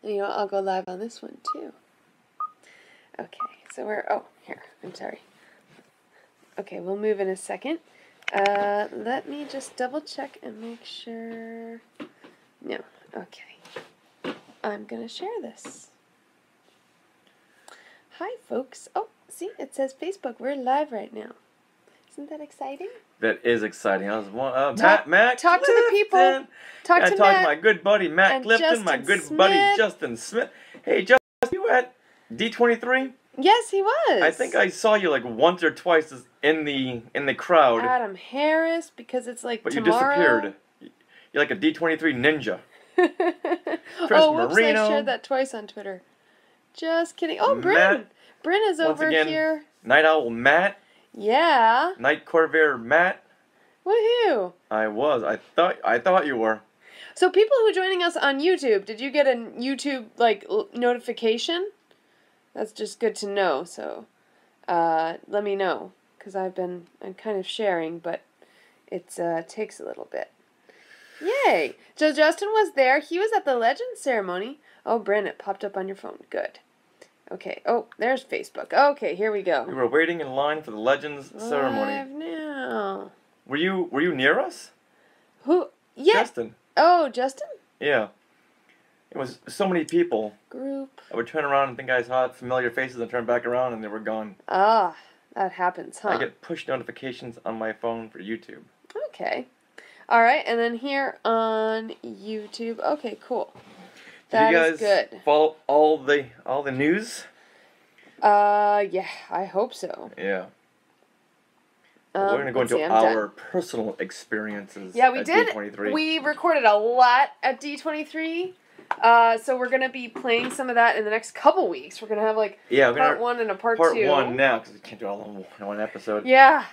You know, I'll go live on this one too. Okay, so here, I'm sorry. Okay, we'll move in a second. Let me just double check and make sure. No, okay. I'm gonna share this. Hi, folks. Oh, see, it says Facebook. We're live right now. Isn't that exciting? That is exciting. I was Matt talk to the people. Talk to my good buddy Matt Clifton, my good buddy Justin Smith. Hey, Justin, you at D23? Yes, he was. I think I saw you like once or twice in the crowd. Adam Harris, because it's like but tomorrow. You disappeared. You're like a D23 ninja. Oh, whoops! I shared that twice on Twitter. Just kidding. Oh, Bryn. Bryn is over here. Night Owl Matt. Yeah. Night Corvair Matt. Woohoo! I was. I thought you were. So people who are joining us on YouTube, did you get a YouTube notification? That's just good to know. So, let me know, because I'm kind of sharing, but it takes a little bit. Yay! So Justin was there. He was at the Legends ceremony. Oh, Bryn, it popped up on your phone. Good. Okay. Oh, there's Facebook. Okay, here we go. We were waiting in line for the Legends ceremony. Live now. Were you near us? Who? Yeah. Justin. Oh, Justin? Yeah. It was so many people. Group. I would turn around and think I saw familiar faces and turn back around and they were gone. Ah, that happens, huh? I get push notifications on my phone for YouTube. Okay. All right, and then here on YouTube. Okay, cool. That is good. Did you guys follow all the news? Yeah, I hope so. Yeah. We're going to go into our personal experiences. Yeah, we at did. D23. We recorded a lot at D23. So we're going to be playing some of that in the next couple weeks. We're going to have part 1 and a part 2. Part 1 now, because we can't do all in one episode. Yeah.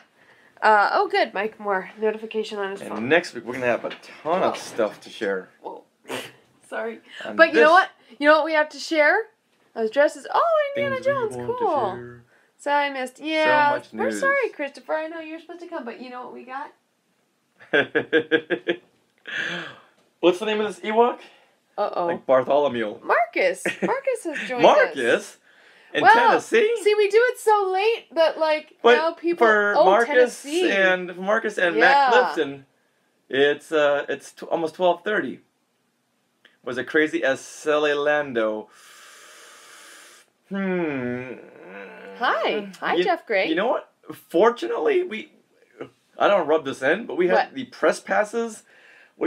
Oh, good. Mike Moore. Notification on his phone. And next week, we're going to have a ton of stuff to share. Whoa. Sorry. But you know what? You know what we have to share? I was dressed as... Oh, Indiana Jones. Cool. So I missed... Yeah. So much news. We're sorry, Christopher. I know you were supposed to come, but you know what we got? What's the name of this Ewok? Uh-oh. Like Bartholomew. Marcus. Marcus has joined us. Marcus? In Tennessee? See, we do it so late that, now people... For Marcus and Matt Clifton, it's almost 12:30. Was it crazy as Celilando? Hi, Jeff Gray. You know what? Fortunately, I don't rub this in, but we had the press passes,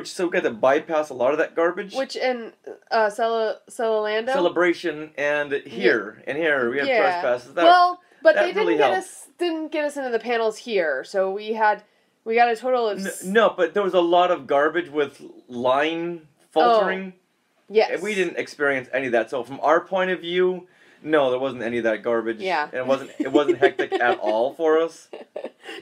so we got to bypass a lot of that garbage. Which in Celilando? Celebration and here we have press passes. But they didn't get us into the panels here, so we got a total of... No, but there was a lot of garbage with line faltering. Oh, yes. And we didn't experience any of that. So from our point of view, no, there wasn't any of that garbage. Yeah. And it wasn't hectic at all for us.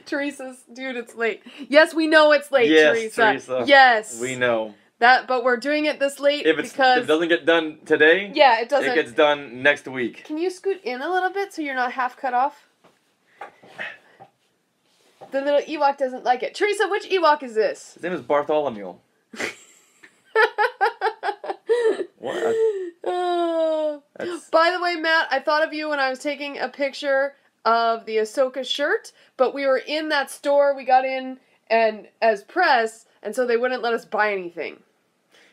Teresa's, dude, it's late. Yes, we know it's late, Teresa. Yes. We know. But we're doing it this late if it doesn't get done today, yeah, it doesn't. It gets done next week. Can you scoot in a little bit so you're not half cut off? The little Ewok doesn't like it. Teresa, which Ewok is this? His name is Bartholomew. What? By the way, Matt, I thought of you when I was taking a picture of the Ahsoka shirt, but we were in that store, we got in and as press, and so they wouldn't let us buy anything.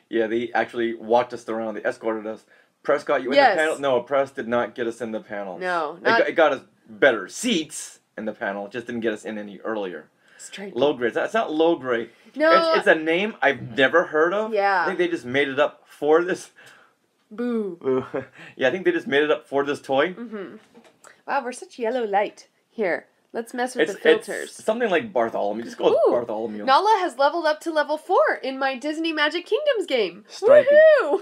Yeah, they actually walked us around, they escorted us. Press got you in the panel? No, press did not get us in the panel. No. It got us better seats in the panel, it just didn't get us in any earlier. Straight. Low grade. It's not low grade. No. It's a name I've never heard of. Yeah. I think they just made it up for this. Boo. Yeah, I think they just made it up for this toy. Mm-hmm. Wow, we're such yellow light. Here, let's mess with the filters. It's something like Bartholomew. Just go with Bartholomew. Nala has leveled up to level 4 in my Disney Magic Kingdoms game. Stripey. Woohoo!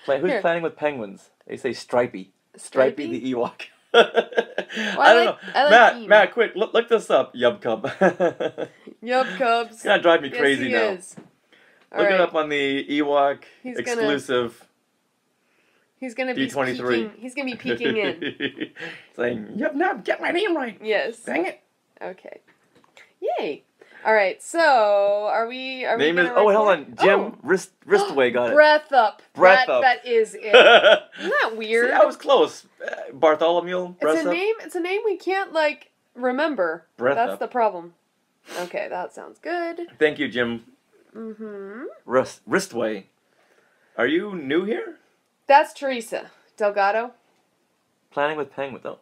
Who's playing with penguins? They say Stripey. Stripey the Ewok. I don't know. Matt, quick, look this up. Yub Cub. Yub Cubs. It's gonna drive me crazy now. Is. Look it up on the Ewok exclusive. He's gonna be D23. He's gonna be peeking in. Saying, "Yep, now get my name right." Yes. Dang it. Okay. Yay. All right, so are we Name gonna is... Oh, hold record? on. Jim Wristway got it. Breath Up. Breath Up. That is it. Isn't that weird? See, I was close. Bartholomew, Breath Up. It's a name we can't, like, remember. Breath That's Up. the problem. Okay, that sounds good. Thank you, Jim. Mm-hmm. Wristway. Are you new here? That's Teresa Delgado. Planning with penguins, though.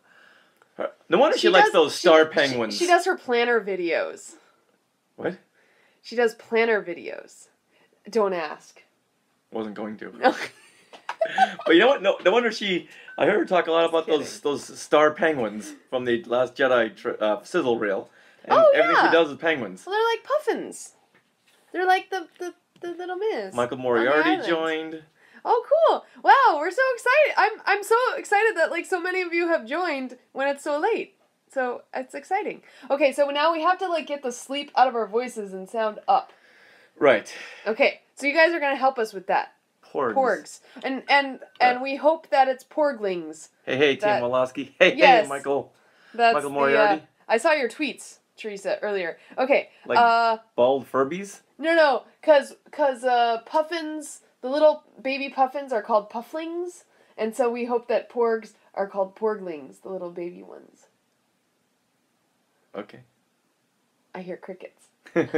No wonder she likes those star penguins. She does her planner videos. What? She does planner videos. Don't ask. Wasn't going to. No. But you know what? No wonder she... I heard her talk a lot about those star penguins from the Last Jedi sizzle reel. And everything she does is penguins. Well, they're like puffins. They're like the little Miz. Michael Moriarty joined. Oh, cool! Wow, we're so excited. I'm so excited that like so many of you have joined when it's so late. So it's exciting. Okay, so now we have to like get the sleep out of our voices and sound up. Right. Okay, so you guys are gonna help us with that. Porgs. And we hope that it's porglings. Hey, Tim Woloski. Hey, Michael. Michael Moriarty. I saw your tweets, Teresa, earlier. Okay. Like bald Furbies? No, cause puffins, the little baby puffins are called pufflings, and so we hope that porgs are called porglings, the little baby ones. Okay. I hear crickets. I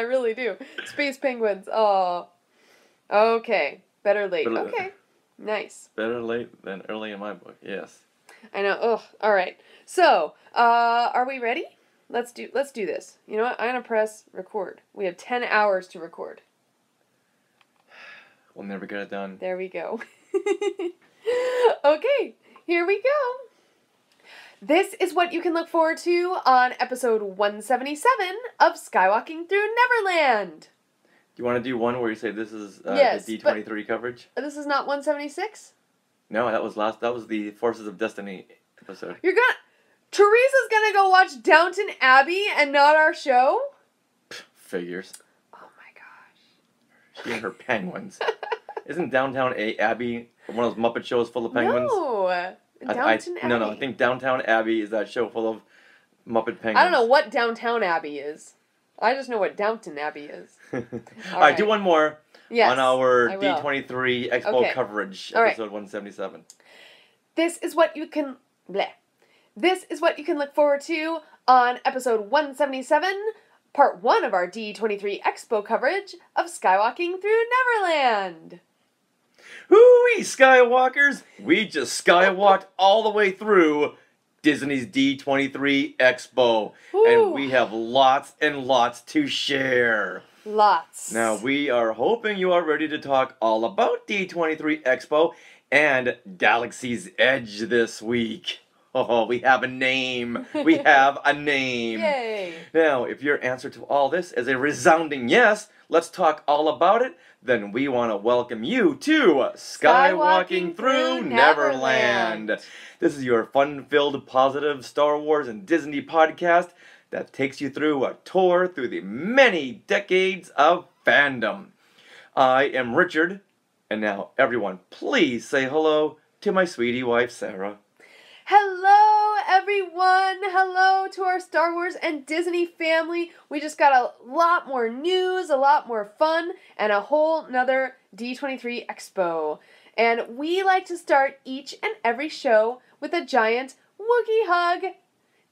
really do. Space penguins. Oh. Okay. Better late. Okay. Nice. Better late than early in my book. Yes. I know. Ugh. All right. So, are we ready? Let's do this. You know what? I'm gonna press record. We have 10 hours to record. We'll never get it done. There we go. Okay. Here we go. This is what you can look forward to on episode 177 of Skywalking Through Neverland. Do you want to do one where you say this is the D23 coverage? This is not 176? No, that was the Forces of Destiny episode. Teresa's gonna go watch Downton Abbey and not our show? Figures. Oh my gosh. She and her penguins. Isn't Downtown Abbey one of those Muppet shows full of penguins? No. Downton Abbey. No, I think Downtown Abbey is that show full of Muppet penguins. I don't know what Downtown Abbey is. I just know what Downton Abbey is. All right, do one more on our D23 Expo coverage, episode 177. This is what you can look forward to on episode 177, part 1 of our D23 Expo coverage of Skywalking Through Neverland. Hooey, Skywalkers! We just skywalked all the way through Disney's D23 Expo. Ooh. And we have lots and lots to share. Lots. Now, we are hoping you are ready to talk all about D23 Expo and Galaxy's Edge this week. Oh, we have a name. We have a name. Yay. Now, if your answer to all this is a resounding yes, let's talk all about it, then we want to welcome you to Skywalking Through Neverland. This is your fun-filled, positive Star Wars and Disney podcast that takes you through a tour through the many decades of fandom. I am Richard, and now everyone, please say hello to my sweetie wife, Sarah. Hello, everyone. Hello to our Star Wars and Disney family. We just got a lot more news, a lot more fun, and a whole nother D23 Expo. And we like to start each and every show with a giant Wookiee hug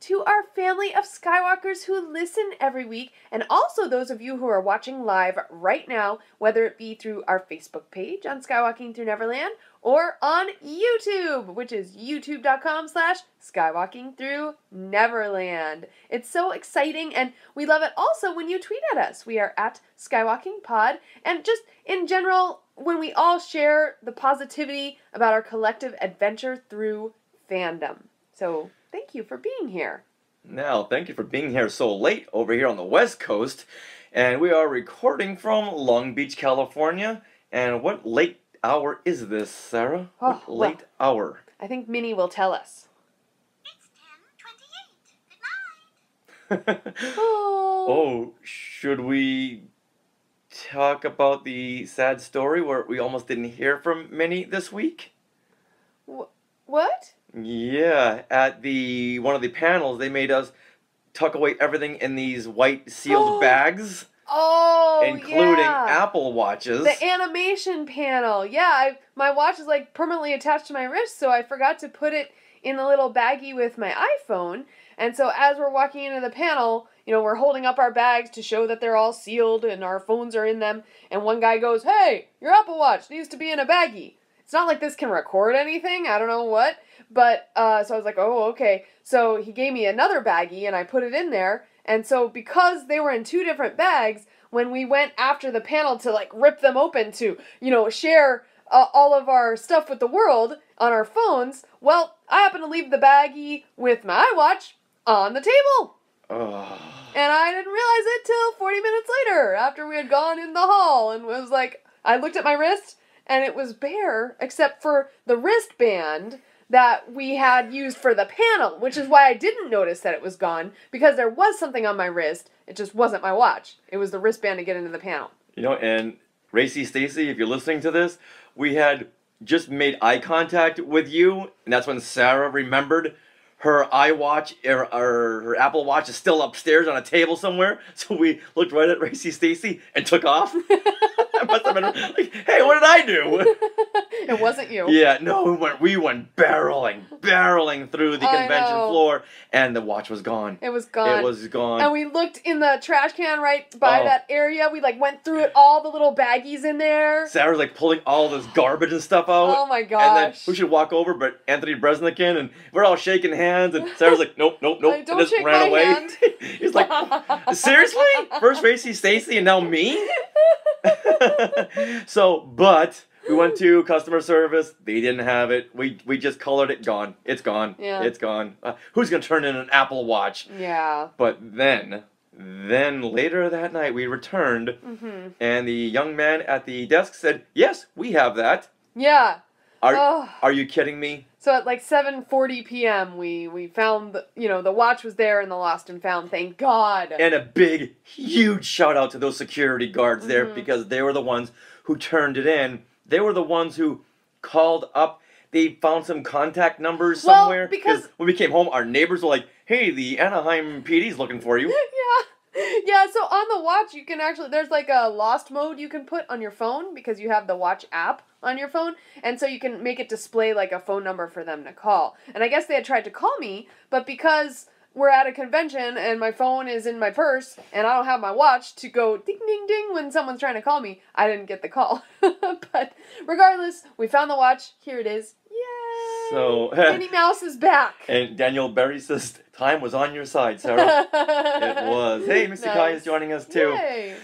to our family of Skywalkers who listen every week, and also those of you who are watching live right now, whether it be through our Facebook page on Skywalking Through Neverland or on YouTube, which is youtube.com/SkywalkingThroughNeverland. It's so exciting, and we love it also when you tweet at us. We are at SkywalkingPod, and just in general, when we all share the positivity about our collective adventure through fandom. So thank you for being here. Now, thank you for being here so late over here on the West Coast. And we are recording from Long Beach, California. And what late hour is this, Sarah? What late hour? I think Minnie will tell us. It's 10:28. Good night. Oh, should we talk about the sad story where we almost didn't hear from Minnie this week? What? Yeah, at one of the panels, they made us tuck away everything in these white sealed bags, Oh, including yeah. Apple Watches. The animation panel. Yeah, my watch is like permanently attached to my wrist, so I forgot to put it in the little baggie with my iPhone. And so as we're walking into the panel, you know, we're holding up our bags to show that they're all sealed and our phones are in them. And one guy goes, "Hey, your Apple Watch needs to be in a baggie." It's not like this can record anything. I don't know what. But, so I was like, oh, okay. So he gave me another baggie and I put it in there. And so because they were in two different bags, when we went after the panel to like rip them open to, you know, share all of our stuff with the world on our phones, well, I happened to leave the baggie with my iWatch on the table. Oh. And I didn't realize it till 40 minutes later after we had gone in the hall and was like, I looked at my wrist and it was bare except for the wristband that we had used for the panel, which is why I didn't notice that it was gone, because there was something on my wrist. It just wasn't my watch. It was the wristband to get into the panel. You know, and Racy Stacy, if you're listening to this, we had just made eye contact with you, and that's when Sarah remembered her iWatch, or her Apple Watch is still upstairs on a table somewhere. So we looked right at Racy Stacy and took off. I must have been like, hey, what did I do? It wasn't you. Yeah, no, we went barreling through the convention floor, and the watch was gone. It was gone. It was gone. And we looked in the trash can right by that area. We like went through it, all the little baggies in there. Sarah's like pulling all this garbage and stuff out. Oh my gosh. And then we should walk over, but Anthony Bresnick in, and we're all shaking hands, and Sarah's like, nope, Don't and just shake ran my away. hand. He's like, seriously? First Racy Stacy and now me? So, but we went to customer service. They didn't have it. We just colored it. Gone. It's gone. Yeah. It's gone. Who's gonna turn in an Apple Watch? Yeah. But then later that night we returned, and the young man at the desk said, "Yes, we have that." Yeah. Are you kidding me? So at like 7:40 p.m. we found the watch was there in the lost and found. Thank God. And a big, huge shout out to those security guards there, because they were the ones who turned it in. They were the ones who called up. They found some contact numbers somewhere. Because when we came home, our neighbors were like, "Hey, the Anaheim PD's looking for you." Yeah, so on the watch you can actually, there's like a lost mode you can put on your phone because you have the watch app on your phone, and so you can make it display like a phone number for them to call. And I guess they had tried to call me, but because we're at a convention and my phone is in my purse and I don't have my watch to go ding ding ding when someone's trying to call me, I didn't get the call. But regardless, we found the watch. Here it is. Yay! So Minnie Mouse is back. And Daniel Berry says time was on your side, Sarah. It was. Hey, Mr. Kai is joining us too. Yay.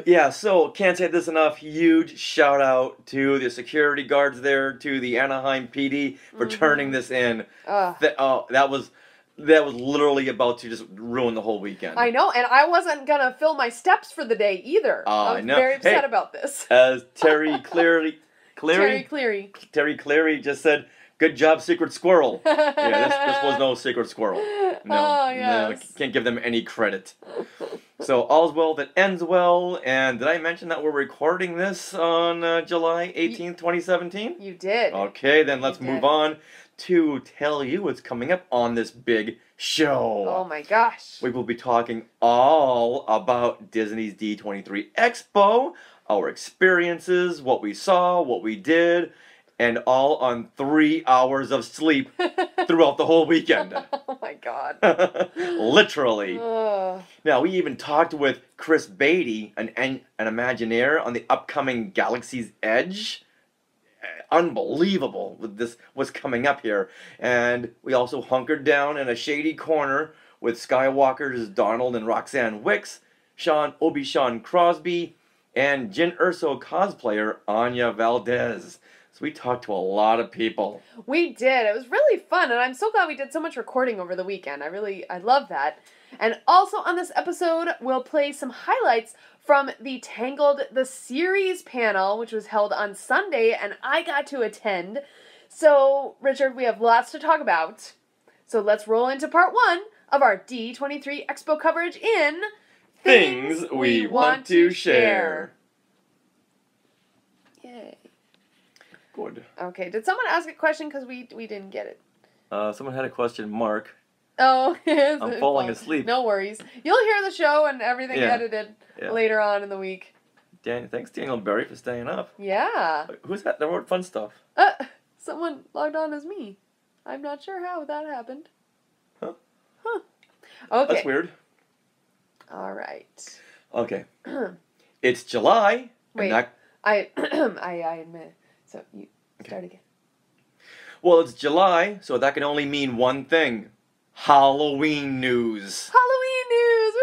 Yeah, so can't say this enough. Huge shout out to the security guards there, to the Anaheim PD for turning this in. That was literally about to just ruin the whole weekend. I know, and I wasn't gonna fill my steps for the day either. I was very upset about this. As Terry Cleary just said, "Good job, Secret Squirrel." Yeah, this was no Secret Squirrel. No, can't give them any credit. So all's well that ends well, and did I mention that we're recording this on July 18th, 2017? You did. Okay, then let's move on to tell you what's coming up on this big show. Oh my gosh. We will be talking all about Disney's D23 Expo, our experiences, what we saw, what we did, and all on 3 hours of sleep throughout the whole weekend. Oh my God. Literally. Now, we even talked with Chris Beatty, an Imagineer, on the upcoming Galaxy's Edge. Unbelievable what's coming up here. And we also hunkered down in a shady corner with Skywalker's Donald and Roxanne Wicks, Obi-Shawn Crosby, and Jyn Erso cosplayer Anya Valdez. So we talked to a lot of people. We did. It was really fun, and I'm so glad we did so much recording over the weekend. I love that. And also on this episode, we'll play some highlights from the Tangled the Series panel, which was held on Sunday, and I got to attend. So, Richard, we have lots to talk about. So let's roll into part 1 of our D23 Expo coverage in Things We Want to Share. Yay. Good. Okay, did someone ask a question? Because we didn't get it. Someone had a question, Mark. Oh, I'm falling asleep. No worries. You'll hear the show and everything Yeah. edited later on in the week. Thanks, Daniel Berry, for staying up. Yeah. Who's that? That wrote fun stuff. Someone logged on as me. I'm not sure how that happened. Huh. Okay. That's weird. All right. Okay. It's July. Wait. I admit. So you start again. Well, it's July, so that can only mean one thing. Halloween news. Halloween news!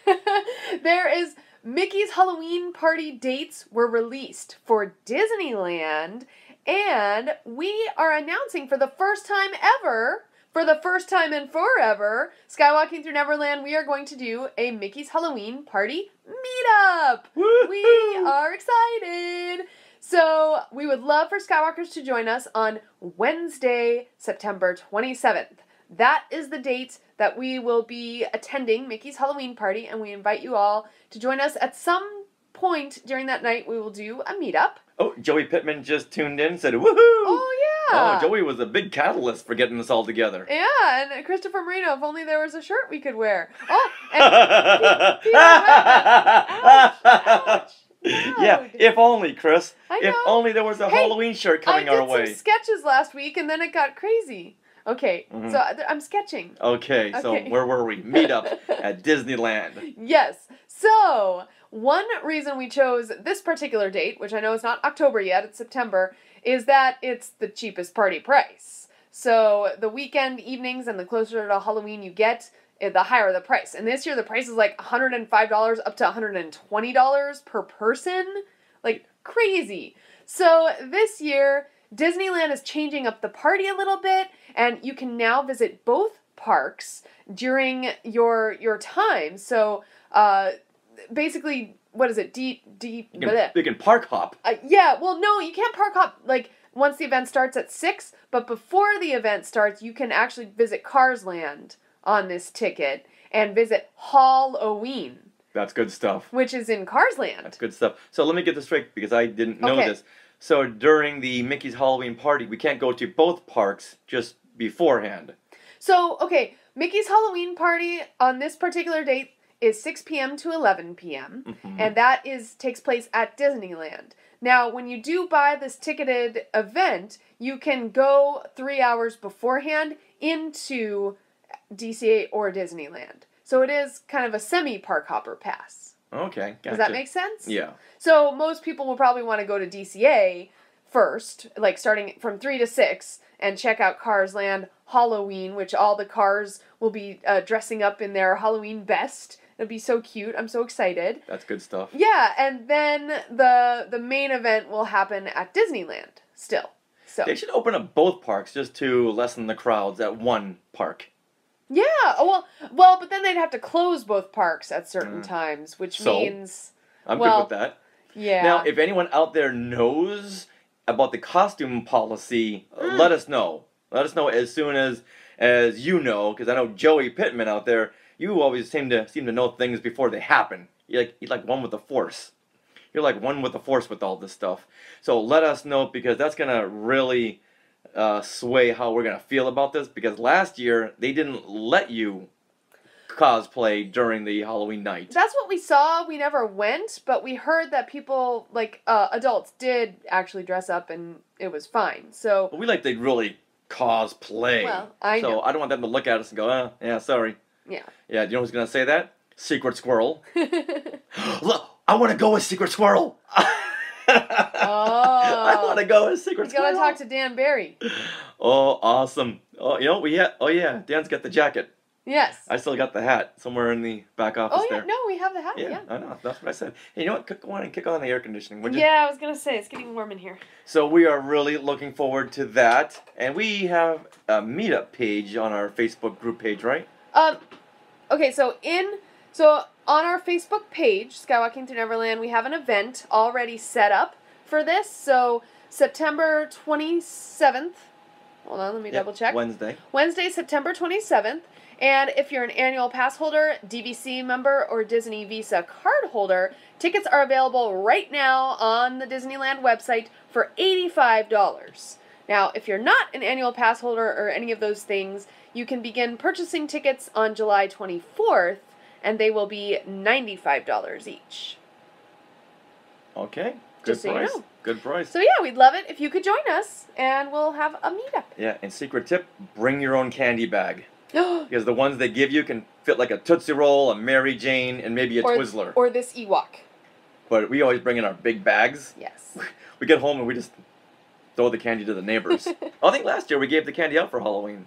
Woohoo! There is Mickey's Halloween party dates were released for Disneyland, and we are announcing for the first time ever, for the first time in forever, Skywalking Through Neverland, we are going to do a Mickey's Halloween party meetup. Woo-hoo! We are excited. So we would love for Skywalkers to join us on Wednesday, September 27th. That is the date that we will be attending Mickey's Halloween party, and we invite you all to join us at some point during that night. We will do a meetup. Oh, Joey Pittman just tuned in and said, woohoo! Oh, yeah. Oh, Joey was a big catalyst for getting this all together. Yeah, and Christopher Marino, if only there was a shirt we could wear. Oh, and ouch. Yeah, if only, Chris. I know. If only there was a Halloween shirt coming our way. I did some sketches last week, and then it got crazy. Okay, so I'm sketching. Okay, so where were we? Meetup at Disneyland. Yes. So, one reason we chose this particular date, which I know is not October yet, it's September, is that it's the cheapest party price. So, the weekend evenings and the closer to Halloween you get, the higher the price. And this year the price is like $105 up to $120 per person. Like, crazy. So, this year, Disneyland is changing up the party a little bit, and you can now visit both parks during your time. So, basically, what is it? You can park hop. Yeah, well, no, you can't park hop, like, once the event starts at 6, but before the event starts, you can actually visit Cars Land on this ticket and visit Halloween. That's good stuff. Which is in Cars Land. That's good stuff. So let me get this straight, because I didn't know this. So during the Mickey's Halloween party, we can't go to both parks just beforehand. So, okay, Mickey's Halloween party on this particular date is 6 p.m. to 11 p.m. And that takes place at Disneyland. Now, when you do buy this ticketed event, you can go 3 hours beforehand into DCA or Disneyland. So it is kind of a semi-park hopper pass. Okay, gotcha. Does that make sense? Yeah. So most people will probably want to go to DCA first, like starting from 3 to 6, and check out Cars Land Halloween, which all the cars will be dressing up in their Halloween best. It'll be so cute. I'm so excited. That's good stuff. Yeah, and then the main event will happen at Disneyland still. So they should open up both parks just to lessen the crowds at one park. Yeah, well, but then they'd have to close both parks at certain times, which means... I'm good with that. Yeah. Now, if anyone out there knows about the costume policy, let us know. Let us know as soon as you know, because I know Joey Pittman out there, you always seem to know things before they happen. You're like one with the Force. You're like one with the Force with all this stuff. So let us know, because that's going to really... sway how we're going to feel about this, because last year they didn't let you cosplay during the Halloween night. That's what we saw. We never went, but we heard that people, like, adults did actually dress up and it was fine. So But we like to really cosplay. Well, I know. So I don't want them to look at us and go, yeah, sorry. Yeah. Yeah, do you know who's going to say that? Secret Squirrel. Look, I want to go as Secret Squirrel. I want to go as Secret Squirrel. You gotta talk to Dan Barry. Oh, awesome. Oh, you know, Dan's got the jacket. Yes. I still got the hat somewhere in the back office there. No, we have the hat, Yeah, I know. That's what I said. Hey, you know what? Go on and kick on the air conditioning, would you? Yeah, I was gonna say, it's getting warm in here. So we are really looking forward to that. And we have a meetup page on our Facebook group page, right? Okay, so on our Facebook page, Skywalking Through Neverland, we have an event already set up for this. So September 27th, hold on, let me double check. Wednesday, September 27th. And if you're an annual pass holder, DVC member, or Disney Visa card holder, tickets are available right now on the Disneyland website for $85. Now, if you're not an annual pass holder or any of those things, you can begin purchasing tickets on July 24th, and they will be $95 each. Okay. Good Just so price. you know. Good price. So yeah, we'd love it if you could join us, and we'll have a meetup. Yeah, and secret tip, bring your own candy bag. Because the ones they give you can fit like a Tootsie Roll, a Mary Jane, and maybe a Twizzler. Or this Ewok. But we always bring in our big bags. Yes. We get home and we just throw the candy to the neighbors. I think last year we gave the candy out for Halloween.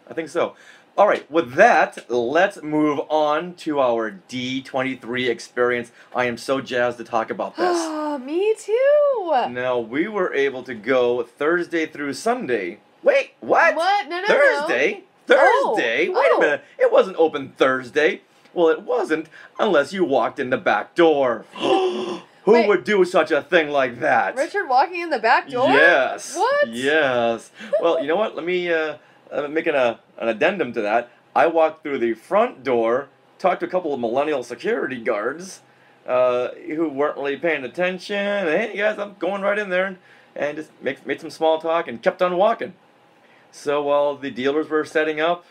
I think so. All right, with that, let's move on to our D23 experience. I am so jazzed to talk about this. Me too. Now, we were able to go Thursday through Sunday. Wait, what? What? No. Thursday? Thursday? Wait a minute. It wasn't open Thursday. Well, it wasn't unless you walked in the back door. Who would do such a thing like that? Richard walking in the back door? Yes. What? Yes. Well, you know what? Let me make an addendum to that. I walked through the front door, talked to a couple of millennial security guards who weren't really paying attention. And, hey, guys, I'm going right in there and just made some small talk and kept on walking. So while the dealers were setting up,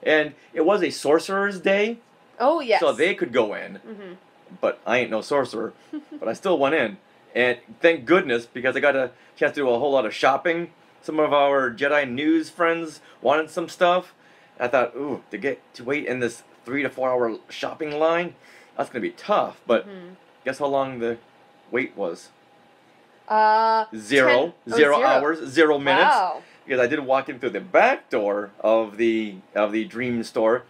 and it was a sorcerer's day. Oh, yes. So they could go in. Mm-hmm. But I ain't no sorcerer. But I still went in. And thank goodness, because I got a chance to do a whole lot of shopping. Some of our Jedi News friends wanted some stuff. I thought, ooh, to wait in this 3 to 4 hour shopping line, that's going to be tough. But guess how long the wait was? 0 hours, 0 minutes. Wow. Because I did walk in through the back door of the Dream store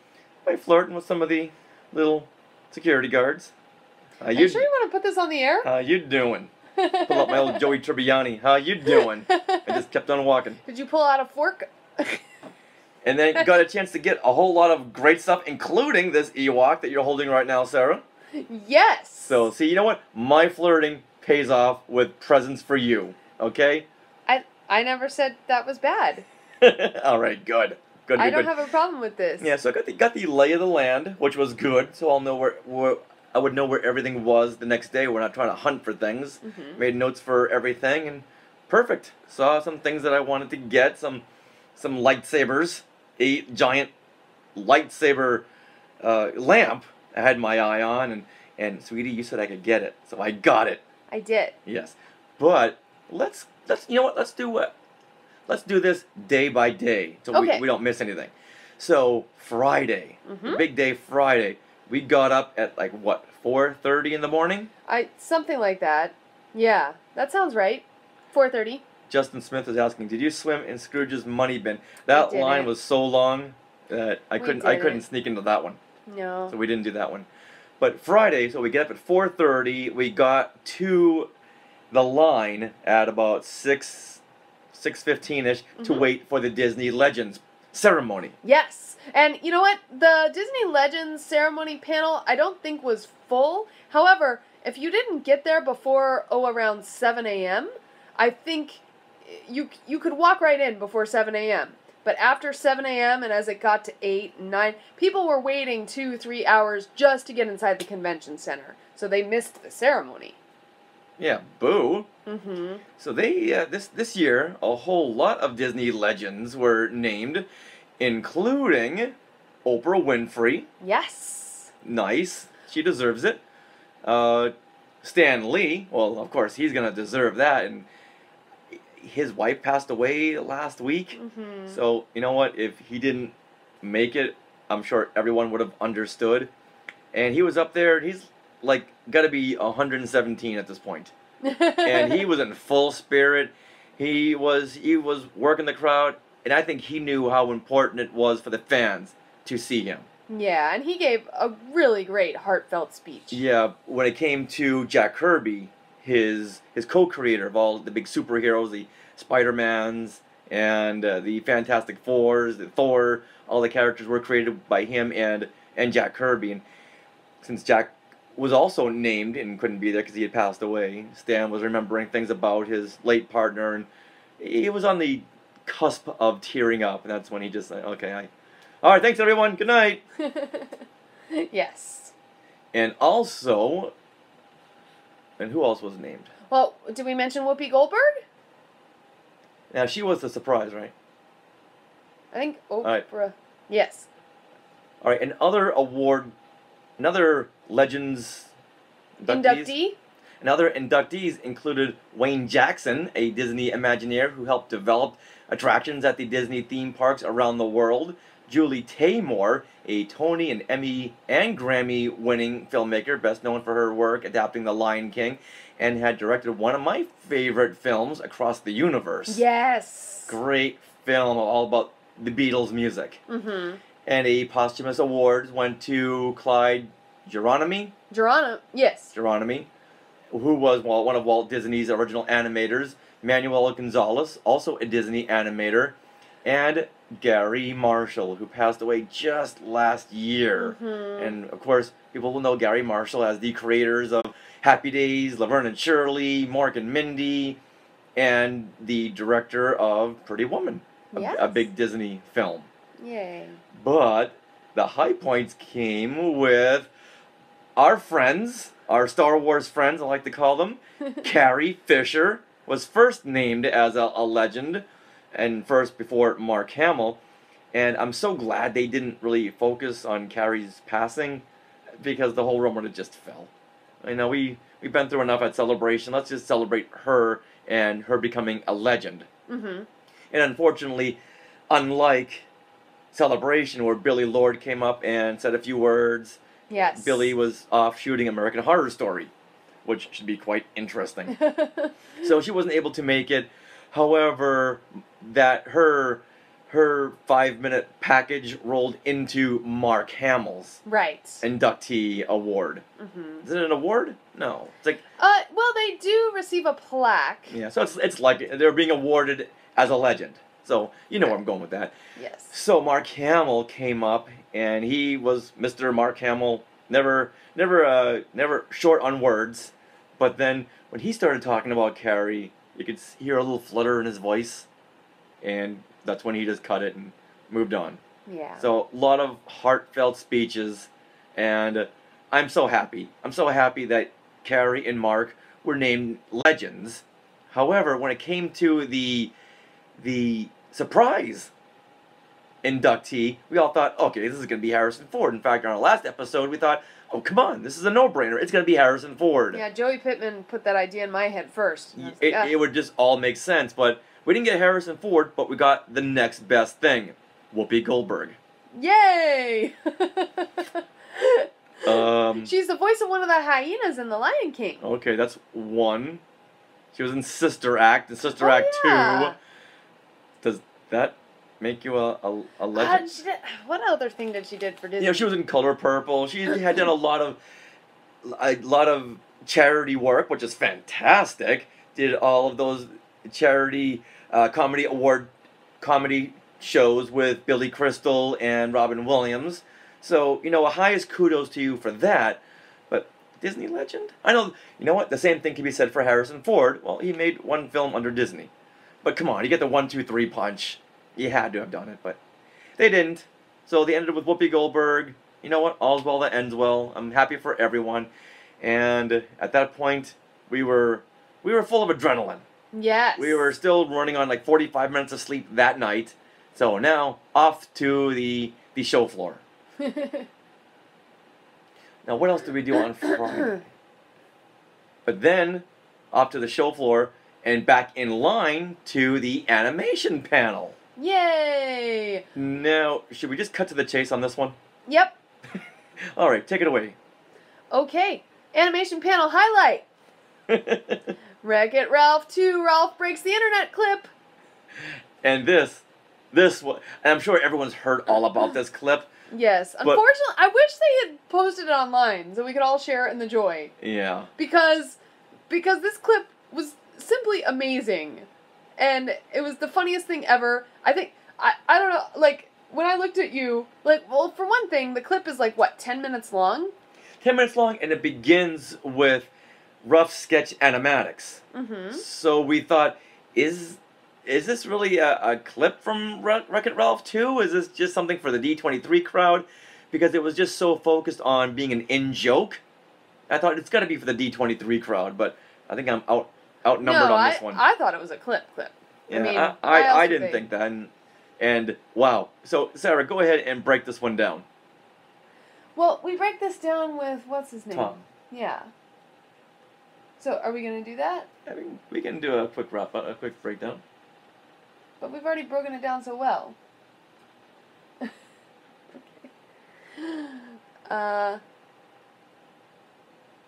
by flirting with some of the little security guards. Are you sure you want to put this on the air? How you doing? Pull up my old Joey Tribbiani. How you doing? I just kept on walking. Did you pull out a fork? And then got a chance to get a whole lot of great stuff, including this Ewok that you're holding right now, Sarah. Yes. So, see, you know what? My flirting pays off with presents for you. Okay? I never said that was bad. All right, good. I don't have a problem with this. Yeah, so I got the lay of the land, which was good. So I'll know where I would know where everything was the next day. We're not trying to hunt for things. Made notes for everything, and perfect. Saw some things that I wanted to get. Some lightsabers. A giant lightsaber lamp I had my eye on, and sweetie, you said I could get it, so I got it. I did. Yes, but let's you know what? Let's do this day by day, so we don't miss anything. So Friday, the big day Friday, we got up at like what, 4:30 in the morning? Something like that. Yeah, that sounds right. 4:30. Justin Smith is asking, did you swim in Scrooge's money bin? That line was so long that I couldn't sneak into that one. No. So we didn't do that one. But Friday, so we get up at 4:30. We got to the line at about 6:15ish to wait for the Disney Legends ceremony. Yes. And you know what? The Disney Legends ceremony panel, I don't think was full. However, if you didn't get there before around 7 a.m., I think you could walk right in before 7 a.m. But after 7 a.m. and as it got to 8 and 9, people were waiting 2-3 hours just to get inside the convention center. So they missed the ceremony. Yeah, boo. So they this year a whole lot of Disney legends were named, including Oprah Winfrey. Yes. Nice. She deserves it. Stan Lee, well, of course, he's gonna deserve that, and his wife passed away last week. So, you know what? If he didn't make it, I'm sure everyone would have understood. And he was up there, and he's like got to be 117 at this point. And he was in full spirit. He was working the crowd, and I think he knew how important it was for the fans to see him. Yeah, and he gave a really great heartfelt speech. Yeah, when it came to Jack Kirby, his co-creator of all the big superheroes, the Spider-Mans and the Fantastic Fours, the Thor, all the characters were created by him and Jack Kirby. And since Jack was also named and couldn't be there because he had passed away, Stan was remembering things about his late partner, and he was on the cusp of tearing up, and that's when he just said, okay, all right, thanks everyone, good night. Yes. And also, and who else was named? Well, did we mention Whoopi Goldberg? Now, she was the surprise, right? I think Oprah. right. Yes. All right, another Legends Inductee? and other inductees included Wayne Jackson, a Disney Imagineer who helped develop attractions at the Disney theme parks around the world. Julie Taymor, a Tony and Emmy and Grammy winning filmmaker, best known for her work adapting The Lion King, and had directed one of my favorite films, Across the Universe. Yes. Great film, all about the Beatles music. Mm-hmm. And a posthumous award went to Clyde Geronimi. Yes. Geronimi, who was one of Walt Disney's original animators, Manuel Gonzalez, also a Disney animator, and Gary Marshall, who passed away just last year. Mm-hmm. And of course, people will know Gary Marshall as the creators of Happy Days, Laverne and Shirley, Mork and Mindy, and the director of Pretty Woman, Yes. a big Disney film. Yay. But the high points came with our friends, our Star Wars friends, I like to call them. Carrie Fisher was first named as a legend, and first before Mark Hamill. And I'm so glad they didn't really focus on Carrie's passing, because the whole rumor just fell. I know we've been through enough at Celebration. Let's just celebrate her and her becoming a legend. Mm-hmm. And unfortunately, unlike Celebration, where Billy Lord came up and said a few words, Yes. Billy was off shooting American Horror Story, which should be quite interesting. So she wasn't able to make it. However, that her 5-minute package rolled into Mark Hamill's Right. inductee award. Mm-hmm. Is it an award? No. It's like, well, they do receive a plaque. yeah, so it's like they're being awarded as a legend. So you know where I'm going with that. Yes. So Mark Hamill came up, and he was Mr. Mark Hamill, never short on words. But then when he started talking about Carrie, you could hear a little flutter in his voice, and that's when he just cut it and moved on. Yeah. So a lot of heartfelt speeches, and I'm so happy. I'm so happy that Carrie and Mark were named legends. However, when it came to the surprise inductee, we all thought, okay, this is going to be Harrison Ford. In fact, on our last episode, we thought, oh, come on, this is a no-brainer. It's going to be Harrison Ford. Yeah, Joey Pittman put that idea in my head first. It would just all make sense, but we didn't get Harrison Ford, but we got the next best thing, Whoopi Goldberg. Yay! Um, She's the voice of one of the hyenas in The Lion King. Okay, that's one. She was in Sister Act, and Sister Oh, Act yeah. 2. Does that make you a legend? What other thing did she did for Disney? You know, she was in Color Purple. She had done a lot of charity work, which is fantastic. Did all of those charity comedy shows with Billy Crystal and Robin Williams. So, you know, a highest kudos to you for that. But Disney legend? I know, you know what? The same thing can be said for Harrison Ford. Well, he made one film under Disney. But come on, you get the 1, 2, 3 punch. You had to have done it, but they didn't. So they ended with Whoopi Goldberg. You know what? All's well that ends well. I'm happy for everyone. And at that point, we were full of adrenaline. Yes. We were still running on like 45 minutes of sleep that night. So now, off to the show floor. Now, what else did we do on Friday? But then, off to the show floor and back in line to the animation panel. Yay! Now, should we just cut to the chase on this one? Yep. All right, take it away. Okay. Animation panel highlight. Wreck-It Ralph 2, Ralph Breaks the Internet clip. And this and I'm sure everyone's heard all about this clip. Yes. Unfortunately, I wish they had posted it online so we could all share it in the joy. Yeah. Because this clip was simply amazing. And it was the funniest thing ever. I think, I don't know, like, when I looked at you, like, well, for one thing, the clip is like, what, 10 minutes long? 10 minutes long, and it begins with rough sketch animatics. Mm-hmm. So we thought, is this really a clip from Wreck-It Ralph 2? Is this just something for the D23 crowd? Because it was just so focused on being an in-joke. I thought it's got to be for the D23 crowd, but I think I'm outnumbered on this one. I thought it was a clip. Yeah, I mean, I didn't think that. And wow. So, Sarah, go ahead and break this one down. Well, we break this down with, what's his name? Tom. Yeah. So, are we going to do that? I mean, we can do a quick a quick breakdown. But we've already broken it down so well. Okay.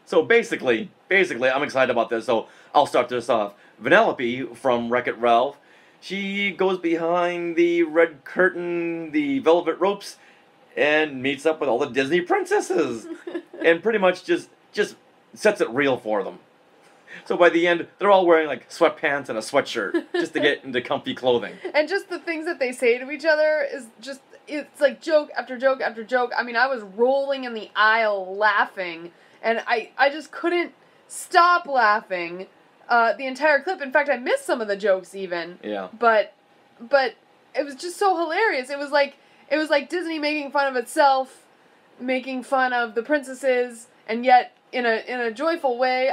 So basically, I'm excited about this. So I'll start this off. Vanellope from Wreck-It Ralph, she goes behind the red curtain, the velvet ropes, and meets up with all the Disney princesses, and pretty much just sets it real for them. So by the end, they're all wearing like sweatpants and a sweatshirt just to get into comfy clothing. And just the things that they say to each other is just, it's like joke after joke after joke. I mean, I was rolling in the aisle laughing, and I just couldn't stop laughing the entire clip. In fact, I missed some of the jokes even. Yeah. But it was just so hilarious. It was like Disney making fun of itself, making fun of the princesses, and yet in a joyful way.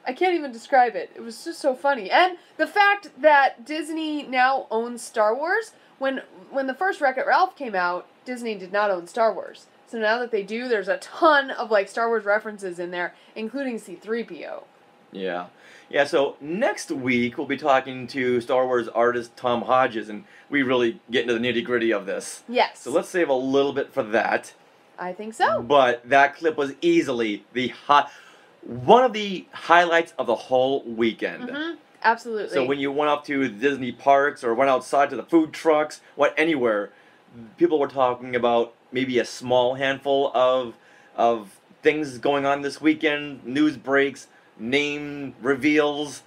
I can't even describe it. It was just so funny. And the fact that Disney now owns Star Wars, when the first Wreck-It Ralph came out, Disney did not own Star Wars. So now that they do, there's a ton of like Star Wars references in there, including C-3PO. Yeah. Yeah, so next week we'll be talking to Star Wars artist Tom Hodges, and we really get into the nitty-gritty of this. Yes. So let's save a little bit for that. I think so. But that clip was easily one of the highlights of the whole weekend. Mm-hmm. Absolutely. So when you went up to the Disney parks or went outside to the food trucks, anywhere, people were talking about maybe a small handful of things going on this weekend, news breaks, name reveals,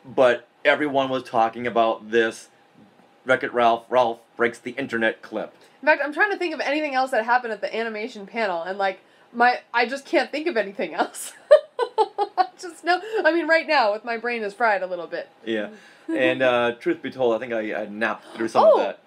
but everyone was talking about this Wreck-It Ralph breaks the internet clip. In fact, I'm trying to think of anything else that happened at the animation panel, and like I just can't think of anything else. I mean, right now, with my brain is fried a little bit. Yeah, and truth be told, I think I napped through some of that.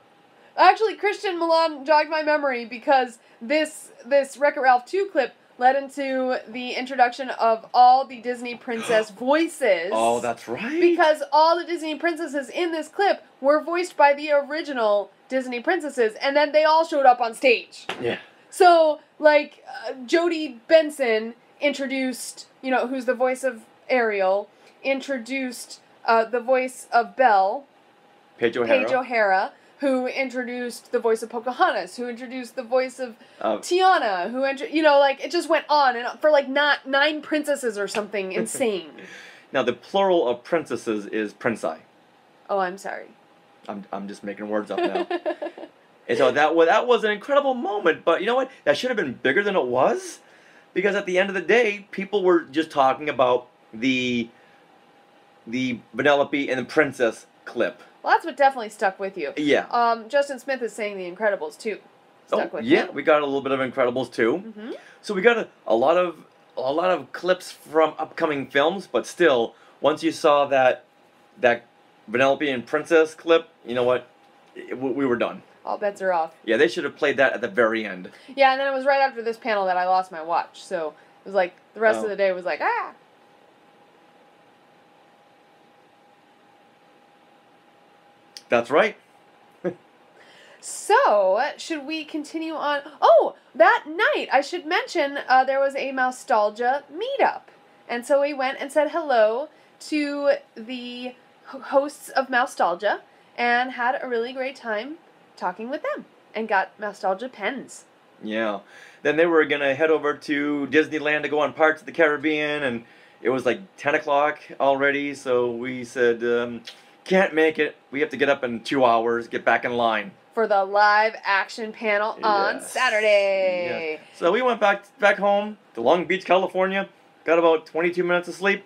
Actually, Christian Milan jogged my memory because this Wreck-It Ralph 2 clip led into the introduction of all the Disney princess voices. Oh, that's right. Because all the Disney princesses in this clip were voiced by the original Disney princesses, and then they all showed up on stage. Yeah. So, like, Jodie Benson introduced, who's the voice of Ariel, introduced the voice of Belle, Paige O'Hara, who introduced the voice of Pocahontas, who introduced the voice of Tiana, who it just went on and for like not 9 princesses or something insane. Now the plural of princesses is princi. Oh, I'm sorry. I'm just making words up now. And so that was an incredible moment, but you know what? That should have been bigger than it was, because at the end of the day, people were just talking about the Vanellope and the princess clip. Well, that's what definitely stuck with you. Yeah. Justin Smith is saying The Incredibles too. Stuck with yeah, you. we got a little bit of Incredibles too. Mm-hmm. So we got a lot of clips from upcoming films, but still, once you saw that Vanellope and Princess clip, you know what? We were done. All bets are off. Yeah, they should have played that at the very end. Yeah, and then it was right after this panel that I lost my watch, so it was like the rest of the day was like, ah. That's right. So, should we continue on? Oh, that night, I should mention, there was a Mousetalgia meetup. And so we went and said hello to the hosts of Mousetalgia and had a really great time talking with them and got Mousetalgia pens. Yeah. Then they were going to head over to Disneyland to go on Pirates of the Caribbean, and it was like 10 o'clock already, so we said, can't make it. We have to get up in 2 hours, get back in line. For the live action panel on Saturday. Yes. So we went back home to Long Beach, California, got about 22 minutes of sleep,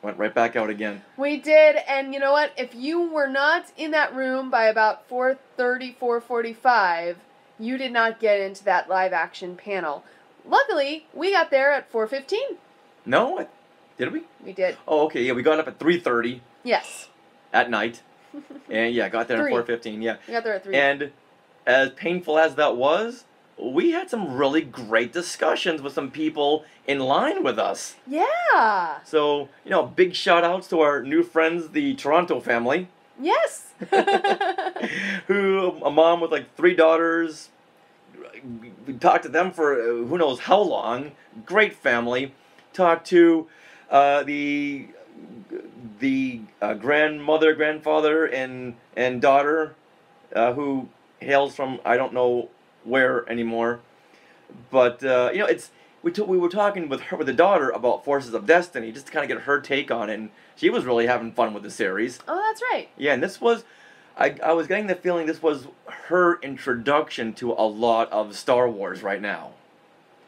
went right back out again. We did, and you know what? If you were not in that room by about 4:30, 4:45, you did not get into that live action panel. Luckily, we got there at 4:15. No? Did we? We did. Oh, okay. Yeah, we got up at 3:30. Yes. At night. And yeah, got there at 4:15. Yeah. We got there at 3. And as painful as that was, we had some really great discussions with some people in line with us. Yeah. So, big shout outs to our new friends, the Toronto family. Yes. a mom with like 3 daughters. We talked to them for who knows how long. Great family. Talked to the grandmother, grandfather, and daughter who hails from I don't know where anymore. But we were talking with the daughter about Forces of Destiny just to kind of get her take on it, and she was really having fun with the series. Oh, that's right. Yeah, and this was I was getting the feeling this was her introduction to a lot of Star Wars right now.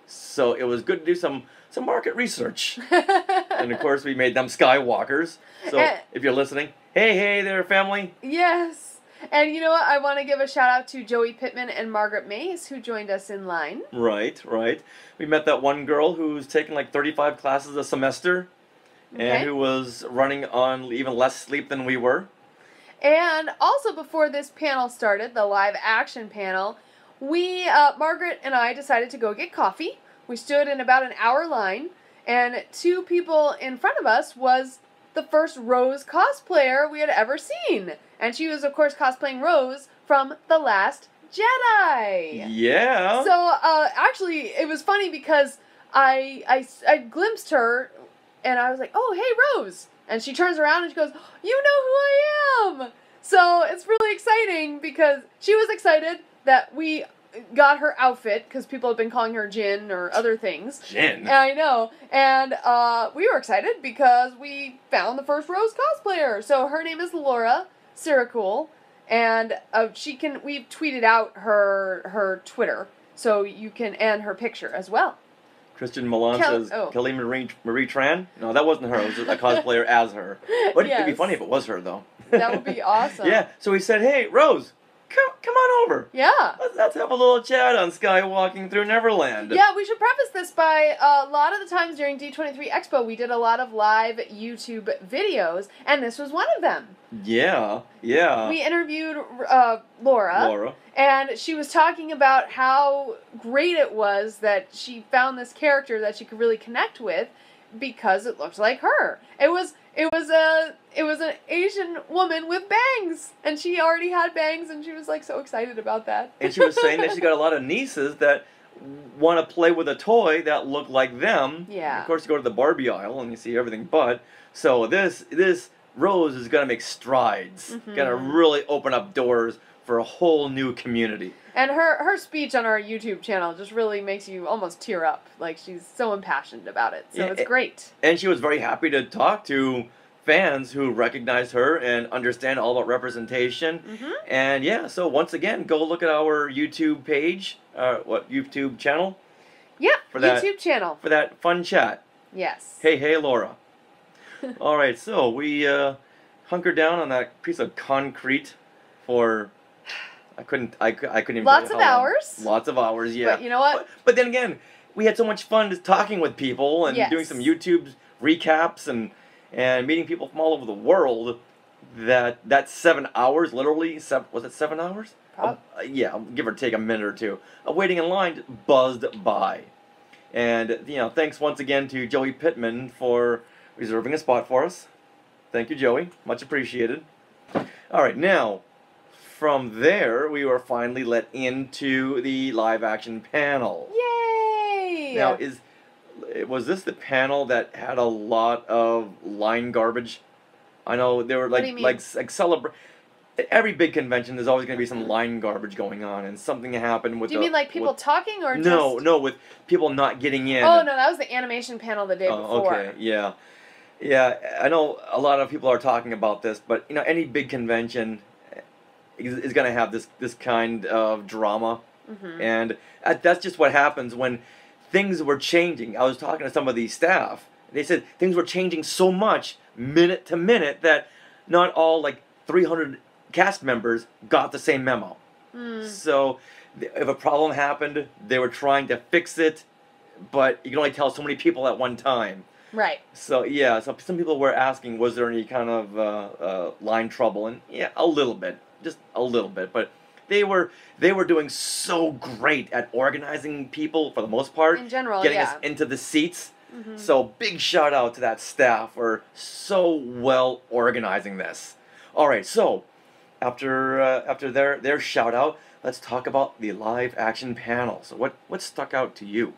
So it was good to do some market research. And of course we made them Skywalkers. So if you're listening, hey there, family. Yes. And you know what? I want to give a shout out to Joey Pittman and Margaret Mays who joined us in line. Right. We met that one girl who's taking like 35 classes a semester, and who was running on even less sleep than we were. And also before this panel started, the live action panel, Margaret and I decided to go get coffee. We stood in about an hour line, and 2 people in front of us was the first Rose cosplayer we had ever seen. And she was, of course, cosplaying Rose from The Last Jedi. Yeah. So, actually, it was funny because I glimpsed her, and I was like, oh, hey, Rose. And she turns around and she goes, you know who I am! So, it's really exciting because she was excited that we got her outfit, because people have been calling her Jin or other things. Jin? I know. And we were excited because we found the first Rose cosplayer. So her name is Laura Siracool, and we've tweeted out her Twitter, so you can, and her picture as well. Christian Milan says, Kelly Marie Tran? No, that wasn't her. It was a cosplayer as her. But it'd be funny if it was her, though. That would be awesome. Yeah, so he said, hey, Rose, come on over. Yeah. Let's have a little chat on Skywalking Through Neverland. Yeah, we should preface this by a lot of the times during D23 Expo, we did a lot of live YouTube videos, and this was one of them. Yeah. We interviewed Laura, and she was talking about how great it was that she found this character that she could really connect with because it looked like her. It was an Asian woman with bangs, and she already had bangs, and she was like so excited about that. And she was saying that she got a lot of nieces that want to play with a toy that looked like them. Yeah. Of course, you go to the Barbie aisle and you see everything but. So this Rose is gonna make strides. Gonna really open up doors for a whole new community. And her speech on our YouTube channel just really makes you almost tear up. Like, she's so impassioned about it. So it's great. And she was very happy to talk to fans who recognize her and understand all about representation. And yeah, so once again, go look at our YouTube page, YouTube channel? Yep, YouTube YouTube channel. For that fun chat. Yes. Hey, Laura. All right, so we hunkered down on that piece of concrete for I couldn't even Lots of hours. Lots of hours, yeah. But you know what? But then again, we had so much fun just talking with people and doing some YouTube recaps and meeting people from all over the world. That 7 hours, literally, was it 7 hours? Yeah, give or take a minute or two. Waiting in line buzzed by. And, thanks once again to Joey Pittman for reserving a spot for us. Thank you, Joey. Much appreciated. All right, now, from there, we were finally let into the live-action panel. Yay! Now, was this the panel that had a lot of line garbage? I know there were like celebrate. Every big convention, there's always going to be some line garbage going on, and something happened with. Do you mean like people talking or just? No, with people not getting in. Oh no, that was the animation panel the day before. Okay, yeah. I know a lot of people are talking about this, but any big convention is going to have this kind of drama, and that's just what happens when things were changing. I was talking to some of the staff. They said things were changing so much minute to minute that not all 300 cast members got the same memo. So if a problem happened, they were trying to fix it, but you can only tell so many people at one time. Right. So yeah, so some people were asking, was there any kind of line trouble? And yeah, a little bit, just a little bit, but they were doing so great at organizing people for the most part. In general, getting us into the seats. So big shout out to that staff for so well organizing this. All right, so after their shout out, let's talk about the live action panel. So what stuck out to you?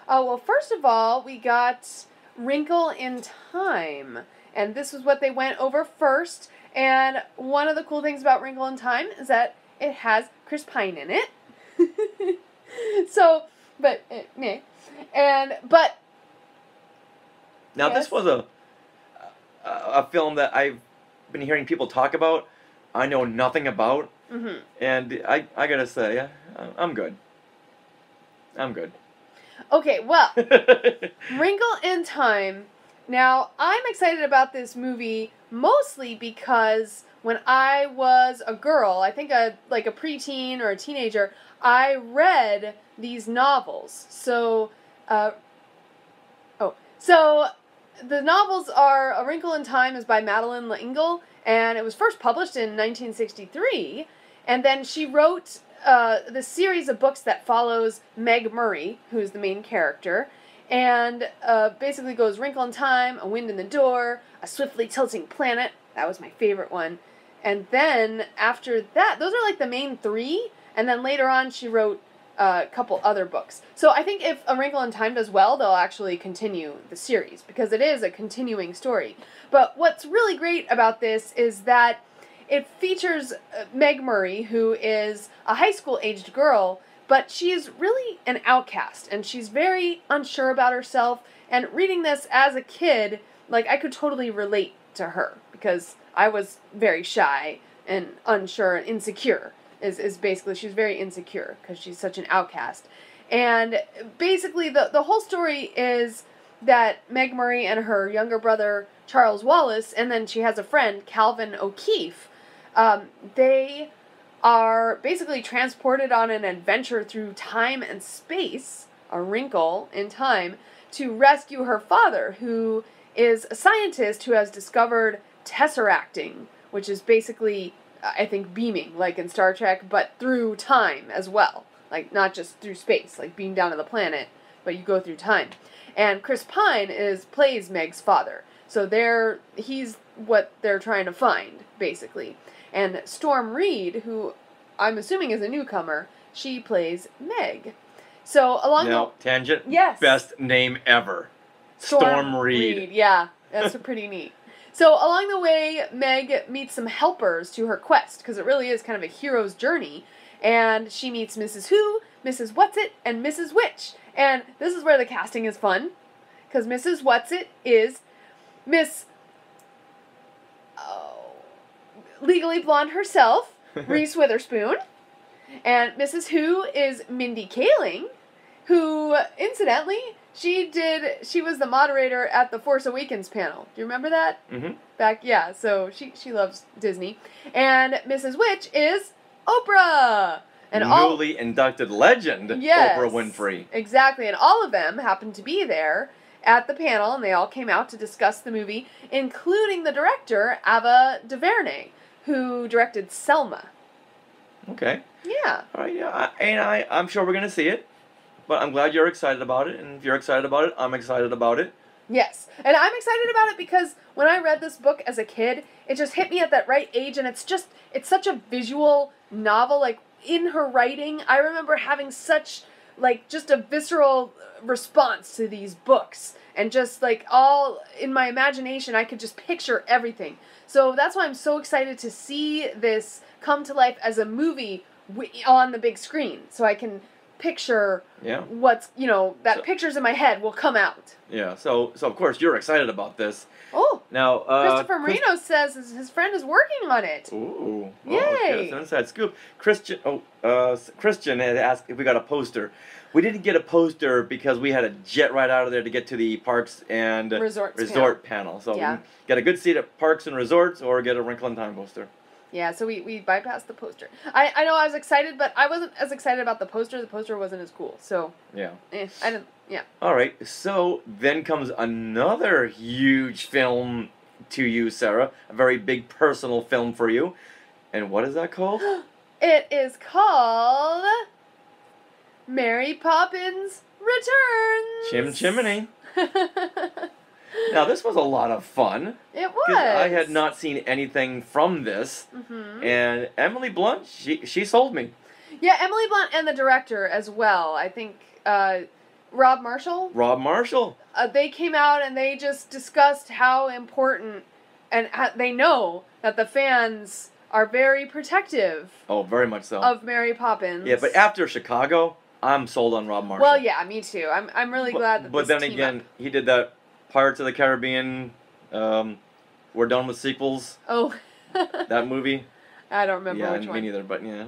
Oh, well, first of all, we got Wrinkle in Time. And this was what they went over first. And one of the cool things about Wrinkle in Time is that it has Chris Pine in it. So, but, meh. But... Now, yes. This was a film that I've been hearing people talk about. I know nothing about. Mm-hmm. And I gotta say, I'm good. I'm good. Okay, well, Wrinkle in Time. Now, I'm excited about this movie mostly because when I was a girl, I think like a preteen or a teenager, I read these novels. So the novels are A Wrinkle in Time is by Madeleine L'Engle, and it was first published in 1963, and then she wrote the series of books that follows Meg Murray, who's the main character, and basically goes Wrinkle in Time, A Wind in the Door, A Swiftly Tilting Planet. That was my favorite one. And then after that, those are like the main three, and then later on she wrote a couple other books. So I think if A Wrinkle in Time does well, they'll actually continue the series, because it is a continuing story. But what's really great about this is that it features Meg Murray, who is a high school-aged girl, but she's really an outcast, and she's very unsure about herself, and reading this as a kid, like, I could totally relate to her, because I was very shy and unsure and insecure. Is basically, she's very insecure because she's such an outcast. And basically, the whole story is that Meg Murray and her younger brother, Charles Wallace, and then she has a friend, Calvin O'Keefe, they are basically transported on an adventure through time and space, a wrinkle in time, to rescue her father, who is a scientist who has discovered tesseracting, which is basically, I think, beaming, like in Star Trek, but through time as well. Like, not just through space, like beam down to the planet, but you go through time. And Chris Pine plays Meg's father. So he's what they're trying to find, basically. And Storm Reed, who I'm assuming is a newcomer, she plays Meg. So tangent. Yes. Best name ever. Storm Reed. Yeah, that's pretty neat. So along the way, Meg meets some helpers to her quest, because it really is kind of a hero's journey. And she meets Mrs. Who, Mrs. Whatsit, and Mrs. Witch. And this is where the casting is fun, because Mrs. Whatsit is Miss Legally Blonde herself, Reese Witherspoon. And Mrs. Who is Mindy Kaling, who, incidentally, she was the moderator at the Force Awakens panel. Do you remember that? Mm-hmm. So she loves Disney. And Mrs. Witch is Oprah. And newly inducted legend, yes, Oprah Winfrey. Exactly, and all of them happened to be there at the panel, and they all came out to discuss the movie, including the director, Ava DuVernay, who directed Selma. Okay. Yeah. All right, yeah, I'm sure we're going to see it. But I'm glad you're excited about it, and if you're excited about it, I'm excited about it. Yes, and I'm excited about it because when I read this book as a kid, it just hit me at that right age, and it's such a visual novel. Like, in her writing, I remember having such, like, just a visceral response to these books, and just, like, all in my imagination, I could just picture everything. So that's why I'm so excited to see this come to life as a movie on the big screen, so I can picture what's, pictures in my head will come out. Yeah, so of course you're excited about this. Oh, now Christopher Marino says his friend is working on it. Ooh, yay! Okay, that's an inside scoop. Christian had asked if we got a poster. We didn't get a poster because we had to jet right out of there to get to the Parks and Resort panel. So we can get a good seat at Parks and Resorts or get a Wrinkle in Time poster. Yeah, so we bypassed the poster. I know I was excited, but I wasn't as excited about the poster. The poster wasn't as cool, so... I didn't... Yeah. All right, so then comes another huge film to you, Sarah. A very big personal film for you. And what is that called? It is called... Mary Poppins Returns! Chimney. Now, this was a lot of fun. It was. 'Cause I had not seen anything from this. Mm-hmm. And Emily Blunt, she sold me. Yeah, Emily Blunt and the director as well. I think Rob Marshall. Rob Marshall. They came out and they just discussed how important, and they know that the fans are very protective. Oh, very much so. Of Mary Poppins. Yeah, but after Chicago, I'm sold on Rob Marshall. Well, yeah, me too. I'm really glad that. But then again, he did that Pirates of the Caribbean. We're done with sequels. Oh. That movie. I don't remember which one. Me neither. But yeah,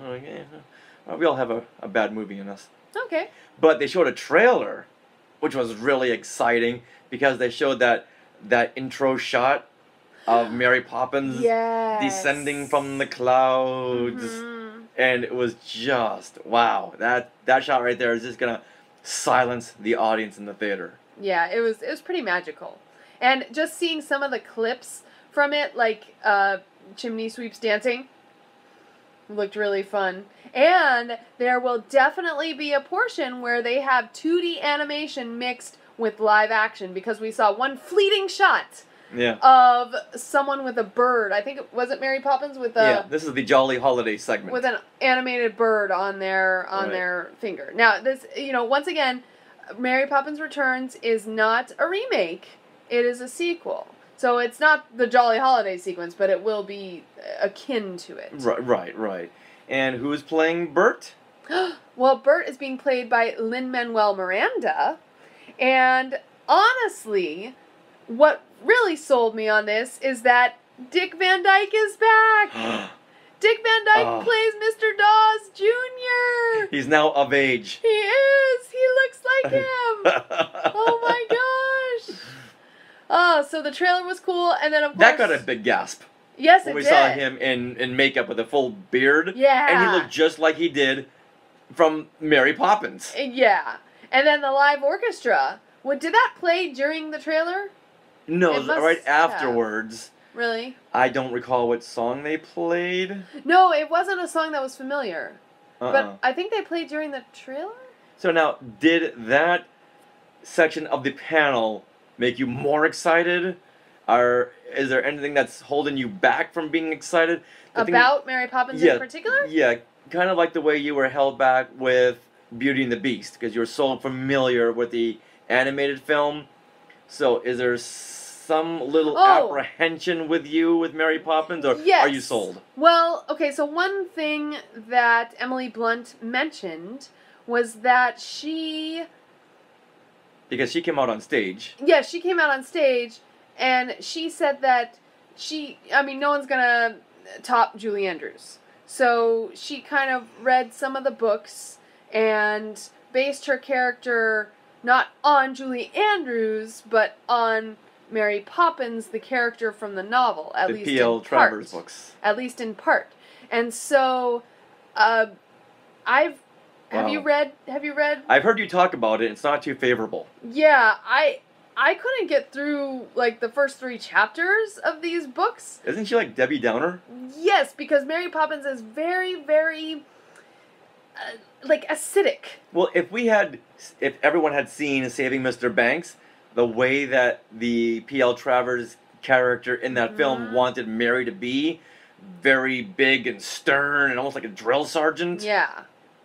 we all have a bad movie in us. Okay. But they showed a trailer, which was really exciting because they showed that intro shot of Mary Poppins descending from the clouds, and it was just wow. That shot right there is just gonna silence the audience in the theater. Yeah, it was pretty magical, and just seeing some of the clips from it, like chimney sweeps dancing, looked really fun. And there will definitely be a portion where they have 2D animation mixed with live action, because we saw one fleeting shot of someone with a bird. I think was it Mary Poppins with a this is the Jolly Holiday segment with an animated bird on their finger. Now this, once again, Mary Poppins Returns is not a remake; it is a sequel. So it's not the Jolly Holiday sequence, but it will be akin to it. Right. And who's playing Bert? Well, Bert is being played by Lin-Manuel Miranda. And honestly, what really sold me on this is that Dick Van Dyke is back. Dick Van Dyke plays Mr. Dawes Jr. He's now of age. He is. He looks like him. Oh my gosh. Oh, so the trailer was cool, and then of course that got a big gasp. Yes, it did. When we saw him in makeup with a full beard. Yeah. And he looked just like he did from Mary Poppins. Yeah. And then the live orchestra. Did that play during the trailer? No, it was right afterwards. Really? I don't recall what song they played. No, it wasn't a song that was familiar. But I think they played during the trailer? So now, did that section of the panel make you more excited? Or is there anything that's holding you back from being excited? About Mary Poppins in particular? Yeah, kind of like the way you were held back with Beauty and the Beast, because you were so familiar with the animated film. So is there some little apprehension with you with Mary Poppins, or are you sold? Well, okay, so one thing that Emily Blunt mentioned was that because she came out on stage. Yeah, she came out on stage, and she said that no one's gonna top Julie Andrews. So she kind of read some of the books and based her character not on Julie Andrews, but on Mary Poppins, the character from the novel, at least in part. The P.L. Travers books. At least in part. And so, have you read? I've heard you talk about it. It's not too favorable. Yeah, I couldn't get through like the first 3 chapters of these books. Isn't she like Debbie Downer? Yes, because Mary Poppins is very, very acidic. Well, if everyone had seen Saving Mr. Banks, the way that the P.L. Travers character in that film wanted Mary to be, very big and stern and almost like a drill sergeant. Yeah.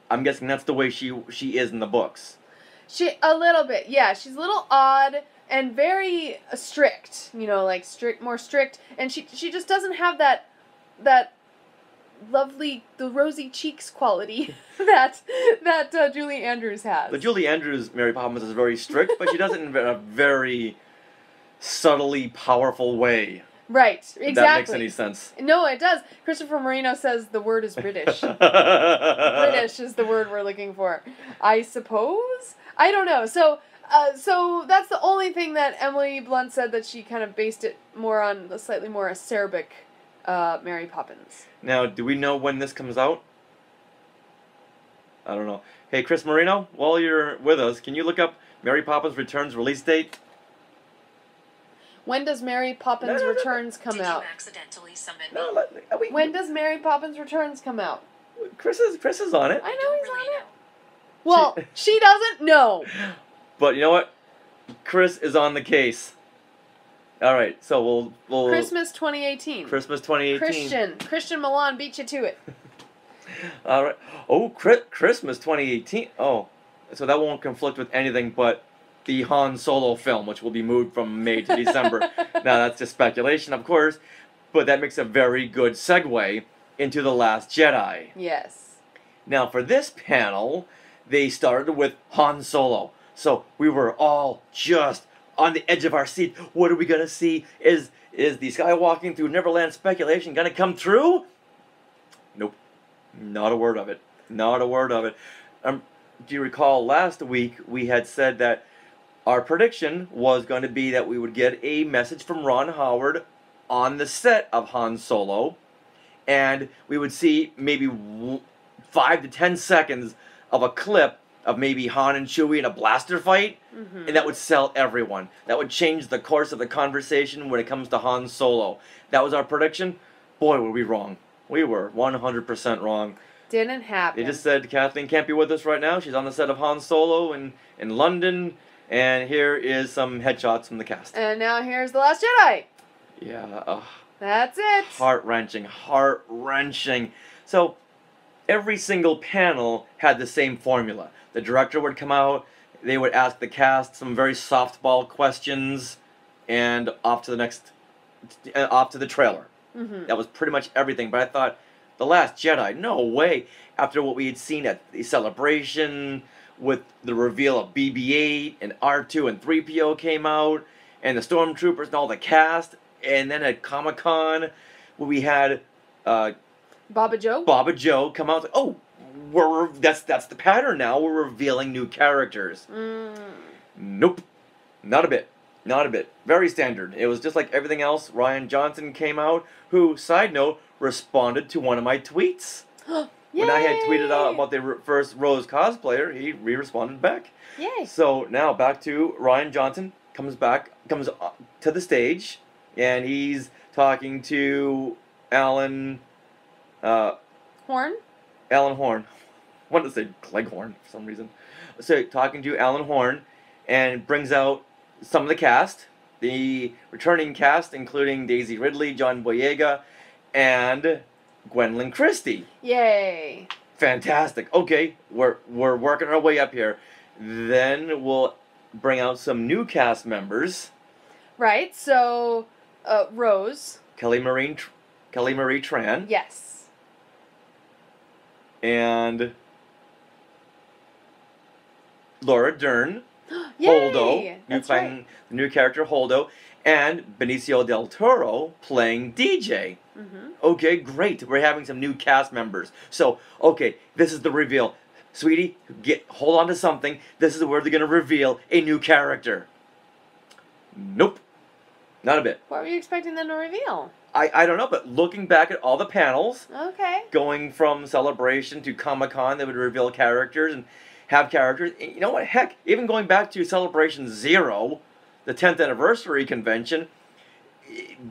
I'm guessing that's the way she is in the books. A little bit, yeah. She's a little odd and very strict, more strict. And she just doesn't have that lovely, the rosy cheeks quality that Julie Andrews has. The Julie Andrews Mary Poppins is very strict, but she does it in a very subtly powerful way. Right, exactly. If that makes any sense. No, it does. Christopher Marino says the word is British. British is the word we're looking for. I suppose? I don't know. So that's the only thing that Emily Blunt said, that she kind of based it more on the slightly more acerbic Mary Poppins. Now, do we know when this comes out? I don't know. Hey, Chris Marino, while you're with us, can you look up Mary Poppins Returns release date? When does Mary Poppins Returns come out? Did you accidentally summon me? When does Mary Poppins Returns come out? Chris is on it. I know he's on it. Well, she doesn't know. But you know what? Chris is on the case. All right, so we'll Christmas 2018. Christmas 2018. Christian Milan beat you to it. All right. Oh, Christmas 2018. Oh, so that won't conflict with anything but the Han Solo film, which will be moved from May to December. Now, that's just speculation, of course, but that makes a very good segue into The Last Jedi. Yes. Now, for this panel, they started with Han Solo. So we were all just on the edge of our seat. What are we going to see? Is the Skywalking Through Neverland speculation going to come true? Nope. Not a word of it. Not a word of it. Do you recall last week we had said that our prediction was going to be that we would get a message from Ron Howard on the set of Han Solo, and we would see maybe 5 to 10 seconds of a clip of maybe Han and Chewie in a blaster fight, and that would sell everyone. That would change the course of the conversation when it comes to Han Solo. That was our prediction. Boy, were we wrong. We were 100% wrong. Didn't happen. They just said Kathleen can't be with us right now. She's on the set of Han Solo in London, and here is some headshots from the cast. And now here's The Last Jedi. Yeah. That's it. Heart-wrenching. Heart-wrenching. So, every single panel had the same formula. The director would come out, they would ask the cast some very softball questions, and off to the trailer. That was pretty much everything. But I thought, The Last Jedi, no way. After what we had seen at the celebration, with the reveal of BB-8 and R2 and 3PO came out, and the Stormtroopers and all the cast, and then at Comic-Con, where we had Baba Joe come out. Oh, that's the pattern now. We're revealing new characters. Nope, not a bit. Not a bit. Very standard. It was just like everything else. Rian Johnson came out, who, side note, responded to one of my tweets. When I had tweeted out about the first Rose cosplayer, he responded back. Yay! So now back to Rian Johnson comes to the stage, and he's talking to Alan Horn. Alan Horn. I wanted to say Cleghorn for some reason. So talking to Alan Horn, and brings out some of the cast, the returning cast, including Daisy Ridley, John Boyega, and Gwendolyn Christie. Yay! Fantastic. Okay, we're working our way up here. Then we'll bring out some new cast members. Right. So, Rose. Kelly Marie Tran. Yes. And Laura Dern. Yay! Holdo, That's playing right. the new character Holdo, and Benicio del Toro playing DJ. Okay, great. We're having some new cast members. So, okay, this is the reveal. Sweetie, hold on to something. This is where they're going to reveal a new character. Nope. Not a bit. What were you expecting them to reveal? I don't know, but looking back at all the panels, Okay. going from Celebration to Comic-Con, they would reveal characters and have characters. And you know what? Heck, even going back to Celebration 0, the 10th anniversary convention,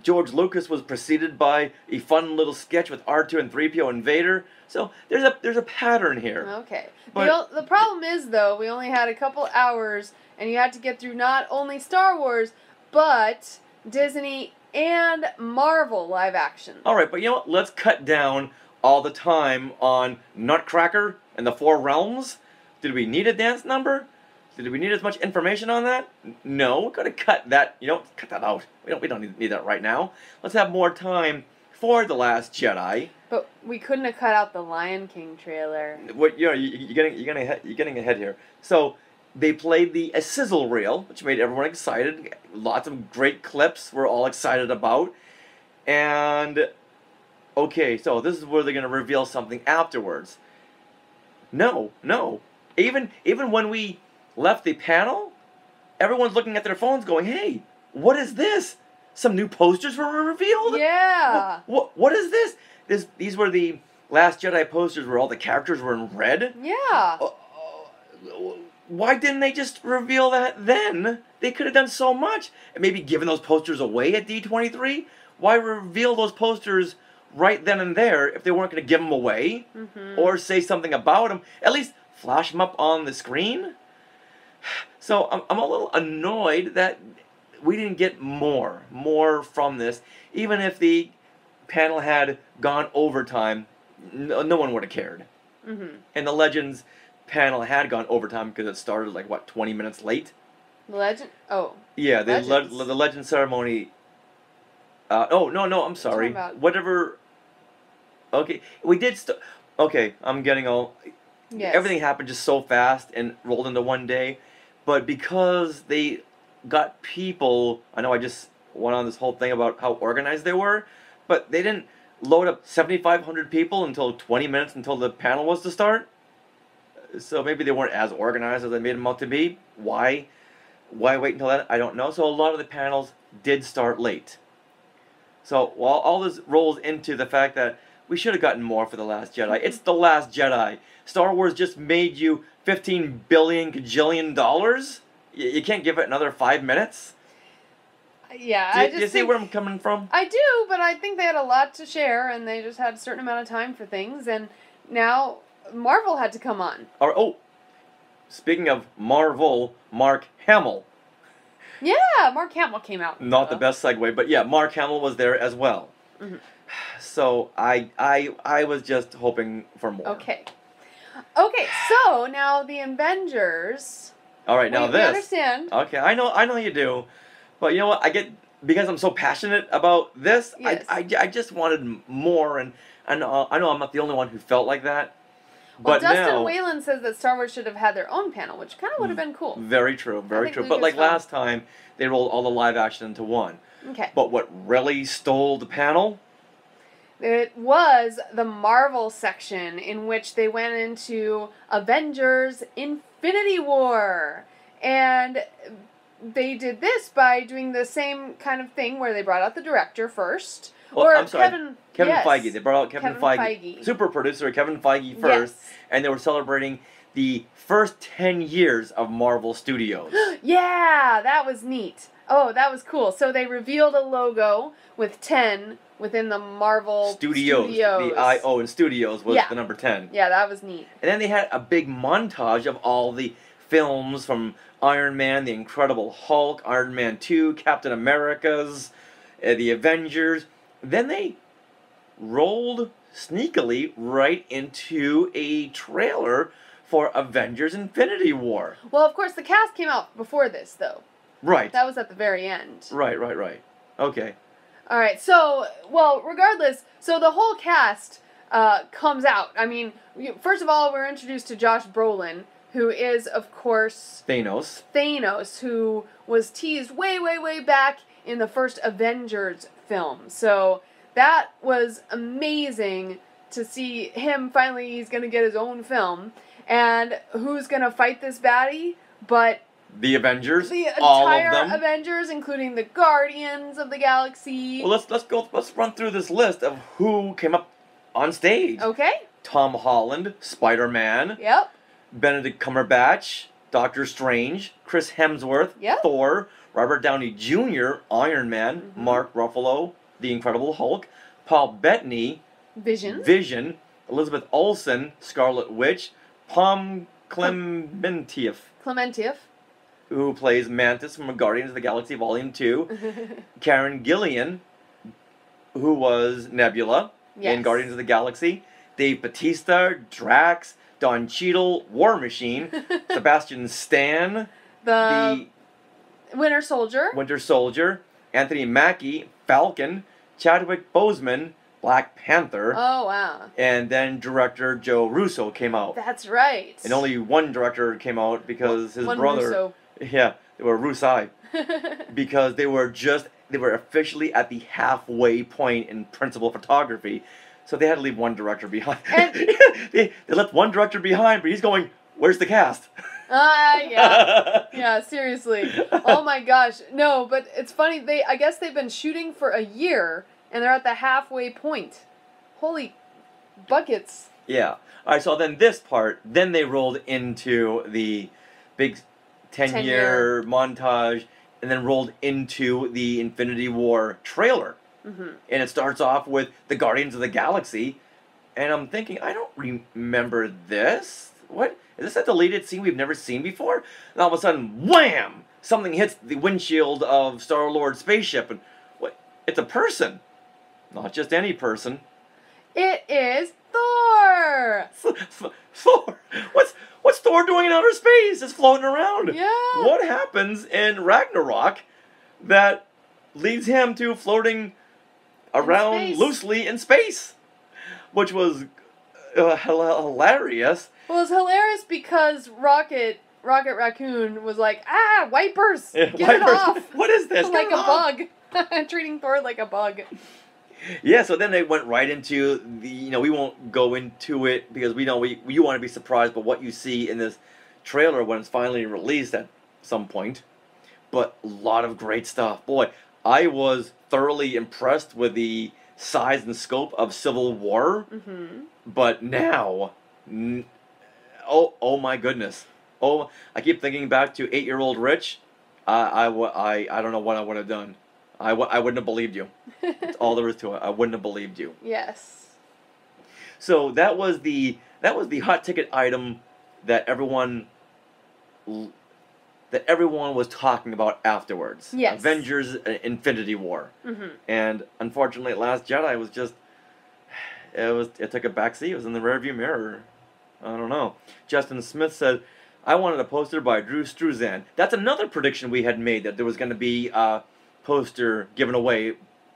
George Lucas was preceded by a fun little sketch with R2 and 3PO and Vader. So there's a pattern here. Okay. But The problem is, though, we only had a couple hours, and you had to get through not only Star Wars, but Disney and Marvel live action. all right, but you know what? Let's cut down all the time on Nutcracker and the Four Realms. Did we need a dance number? Did we need as much information on that? No, we're gonna cut that. You know, cut that out. We don't need that right now. Let's have more time for The Last Jedi. But we couldn't have cut out the Lion King trailer. What you're getting ahead here. So they played a sizzle reel, which made everyone excited. Lots of great clips we're all excited about. And okay, so this is where they're gonna reveal something afterwards. No. Even when we left the panel, everyone's looking at their phones going, hey, what is this? Some new posters were revealed? Yeah. What is this? These were the Last Jedi posters where all the characters were in red? Yeah. Why didn't they just reveal that then? They could have done so much. And maybe given those posters away at D23? Why reveal those posters right then and there if they weren't going to give them away? Or say something about them? At least flash them up on the screen? So I'm a little annoyed that we didn't get more from this. Even if the panel had gone overtime, no one would have cared. Mm-hmm. And the Legends panel had gone overtime because it started like, what, 20 minutes late? The Legend? Oh. Yeah, the Legends. the Legend ceremony. Oh, no, I'm sorry. Whatever. Okay, we did okay, I'm getting all... Yes. Everything happened just so fast and rolled into one day. But because they got people... I know I just went on this whole thing about how organized they were, but they didn't load up 7,500 people until 20 minutes until the panel was to start. So maybe they weren't as organized as they made them out to be. Why wait until that? I don't know. So a lot of the panels did start late. So while all this rolls into the fact that we should have gotten more for The Last Jedi. It's The Last Jedi. Star Wars just made you $15 billion gajillion dollars. You can't give it another 5 minutes. Yeah, Do you see where I'm coming from? I do, but I think they had a lot to share, and they just had a certain amount of time for things, and now Marvel had to come on. Speaking of Marvel, Mark Hamill. Yeah, Mark Hamill came out. Not the best segue, but yeah, Mark Hamill was there as well. Mm-hmm. So I was just hoping for more. Okay, so now the Avengers. All right, now we this. understand. Okay, I know you do, but you know what? Because I'm so passionate about this. Yes. I just wanted more, and I know I'm not the only one who felt like that. Well, But Dustin now, Whalen says that Star Wars should have had their own panel, which kind of would have been cool. Very true, very true. think But like Lucasfilm- last time, they rolled all the live action into one. Okay. But what really stole the panel? It was the Marvel section in which they went into Avengers Infinity War. And they did this by doing the same kind of thing where they brought out the director first. Well, or I'm sorry, Kevin yes. Feige. They brought out Kevin Feige. Super producer Kevin Feige first. Yes. And they were celebrating the first 10 years of Marvel Studios. Yeah, that was neat. Oh, that was cool. So they revealed a logo with 10 within the Marvel Studios. The I-O in Studios was the number 10. Yeah, that was neat. And then they had a big montage of all the films from Iron Man, The Incredible Hulk, Iron Man 2, Captain America's, The Avengers. Then they rolled sneakily right into a trailer for Avengers Infinity War. Well, of course, the cast came out before this, though. Right. That was at the very end. Right. Okay. All right, so, well, regardless, so the whole cast comes out. I mean, first of all, we're introduced to Josh Brolin, who is, of course... Thanos, who was teased way, way, way back in the first Avengers film. So that was amazing to see him finally, he's going to get his own film. And who's going to fight this baddie? But... The Avengers, the all of entire them. Avengers, including the Guardians of the Galaxy. Well, let's run through this list of who came up on stage. Okay. Tom Holland, Spider-Man. Yep. Benedict Cumberbatch, Doctor Strange, Chris Hemsworth, Yep. Thor, Robert Downey Jr., Iron Man, Mark Ruffalo, The Incredible Hulk, Paul Bettany, Vision, Elizabeth Olsen, Scarlet Witch, Pom Klementieff, who plays Mantis from Guardians of the Galaxy Volume 2, Karen Gillian, who was Nebula in Guardians of the Galaxy, Dave Bautista, Drax, Don Cheadle, War Machine, Sebastian Stan, the Winter Soldier, Anthony Mackie, Falcon, Chadwick Boseman, Black Panther. Oh, wow. And then director Joe Russo came out. That's right. And only one director came out because his brother... Russo. Yeah, they were Russai. Because they were officially at the halfway point in principal photography. So they had to leave one director behind. They left one director behind, but he's going, where's the cast? Yeah. Yeah, seriously. Oh my gosh. No, but it's funny, I guess they've been shooting for a year, and they're at the halfway point. Holy buckets. Yeah. Alright, so then this part, then they rolled into the big 10-year montage, and then rolled into the Infinity War trailer. And it starts off with the Guardians of the Galaxy, and I'm thinking, I don't remember this. What? Is this a deleted scene we've never seen before? And all of a sudden, wham! something hits the windshield of Star-Lord's spaceship, and what? It's a person, not just any person. It is Thor. Thor. What's Thor doing in outer space? It's floating around. Yeah. What happens in Ragnarok that leads him to floating around loosely in space, which was hilarious. Well, it's hilarious because Rocket Raccoon was like, wipers, get it off. What is this? Like a bug. Treating Thor like a bug. Yeah, so then they went right into the, we won't go into it because we know you want to be surprised by what you see in this trailer when it's finally released at some point. But a lot of great stuff. Boy, I was thoroughly impressed with the size and scope of Civil War. Mm-hmm. But now, oh my goodness. Oh, I keep thinking back to 8-year-old Rich. I don't know what I would have done. I wouldn't have believed you. That's all there is to it. I wouldn't have believed you. Yes. So that was the hot ticket item that everyone was talking about afterwards. Yes. Avengers: Infinity War. Mm-hmm. And unfortunately, Last Jedi was just it took a backseat. It was in the rearview mirror. I don't know. Justin Smith said, "I wanted a poster by Drew Struzan." That's another prediction we had made, that there was going to be a poster given away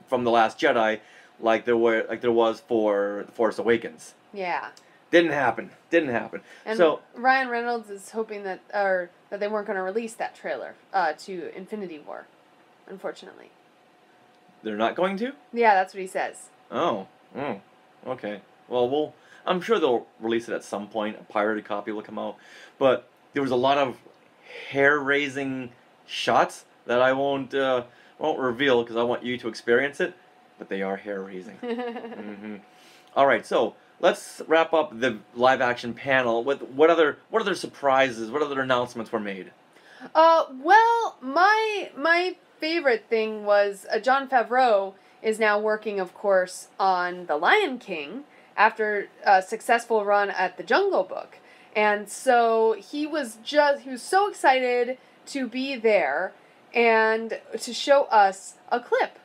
from The Last Jedi, like there was for The Force Awakens. Yeah. Didn't happen. And so Ryan Reynolds is hoping that they weren't going to release that trailer to Infinity War, unfortunately. they're not going to? Yeah, that's what he says. Oh. Okay. Well, I'm sure they'll release it at some point. A pirated copy will come out. But there was a lot of hair-raising shots that I won't reveal because I want you to experience it. But they are hair-raising. Mm-hmm. All right, so let's wrap up the live-action panel with what other surprises, what other announcements were made. Well, my favorite thing was Jon Favreau is now working, of course, on The Lion King after a successful run at The Jungle Book. And so he was so excited to be there and to show us a clip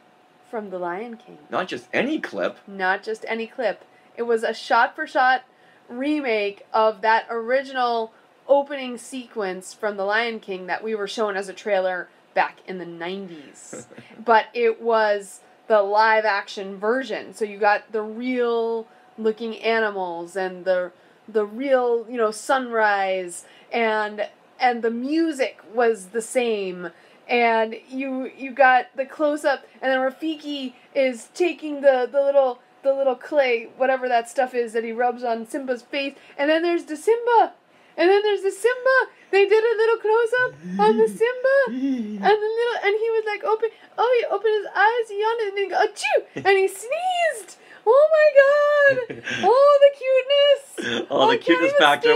from The Lion King. Not just any clip. Not just any clip. It was a shot-for-shot remake of that original opening sequence from The Lion King that we were shown as a trailer back in the 90s. But it was the live-action version. So you got the real-looking animals and the real, sunrise, and the music was the same. And you got the close-up, and then Rafiki is taking the little clay, whatever that stuff is that he rubs on Simba's face, and then there's the Simba, They did a little close-up on the Simba, and he was like he opened his eyes, he yawned, and then he go, achoo, and he sneezed. Oh my God! Oh, the cuteness! Oh, the cuteness factor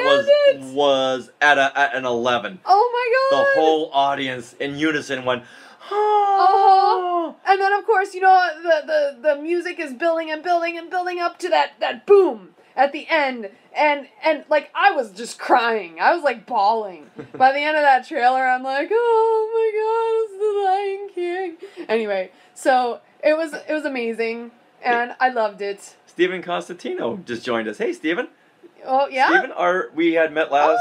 was at an 11. Oh my God! The whole audience in unison went, oh. And then of course, the music is building and building and building up to that boom at the end, and like I was just crying. I was like bawling. By the end of that trailer, I'm like, oh my God, it's the Lion King. Anyway, so it was amazing. And I loved it. Stephen Constantino just joined us. Hey, Stephen. Oh, yeah? Stephen, we had met last...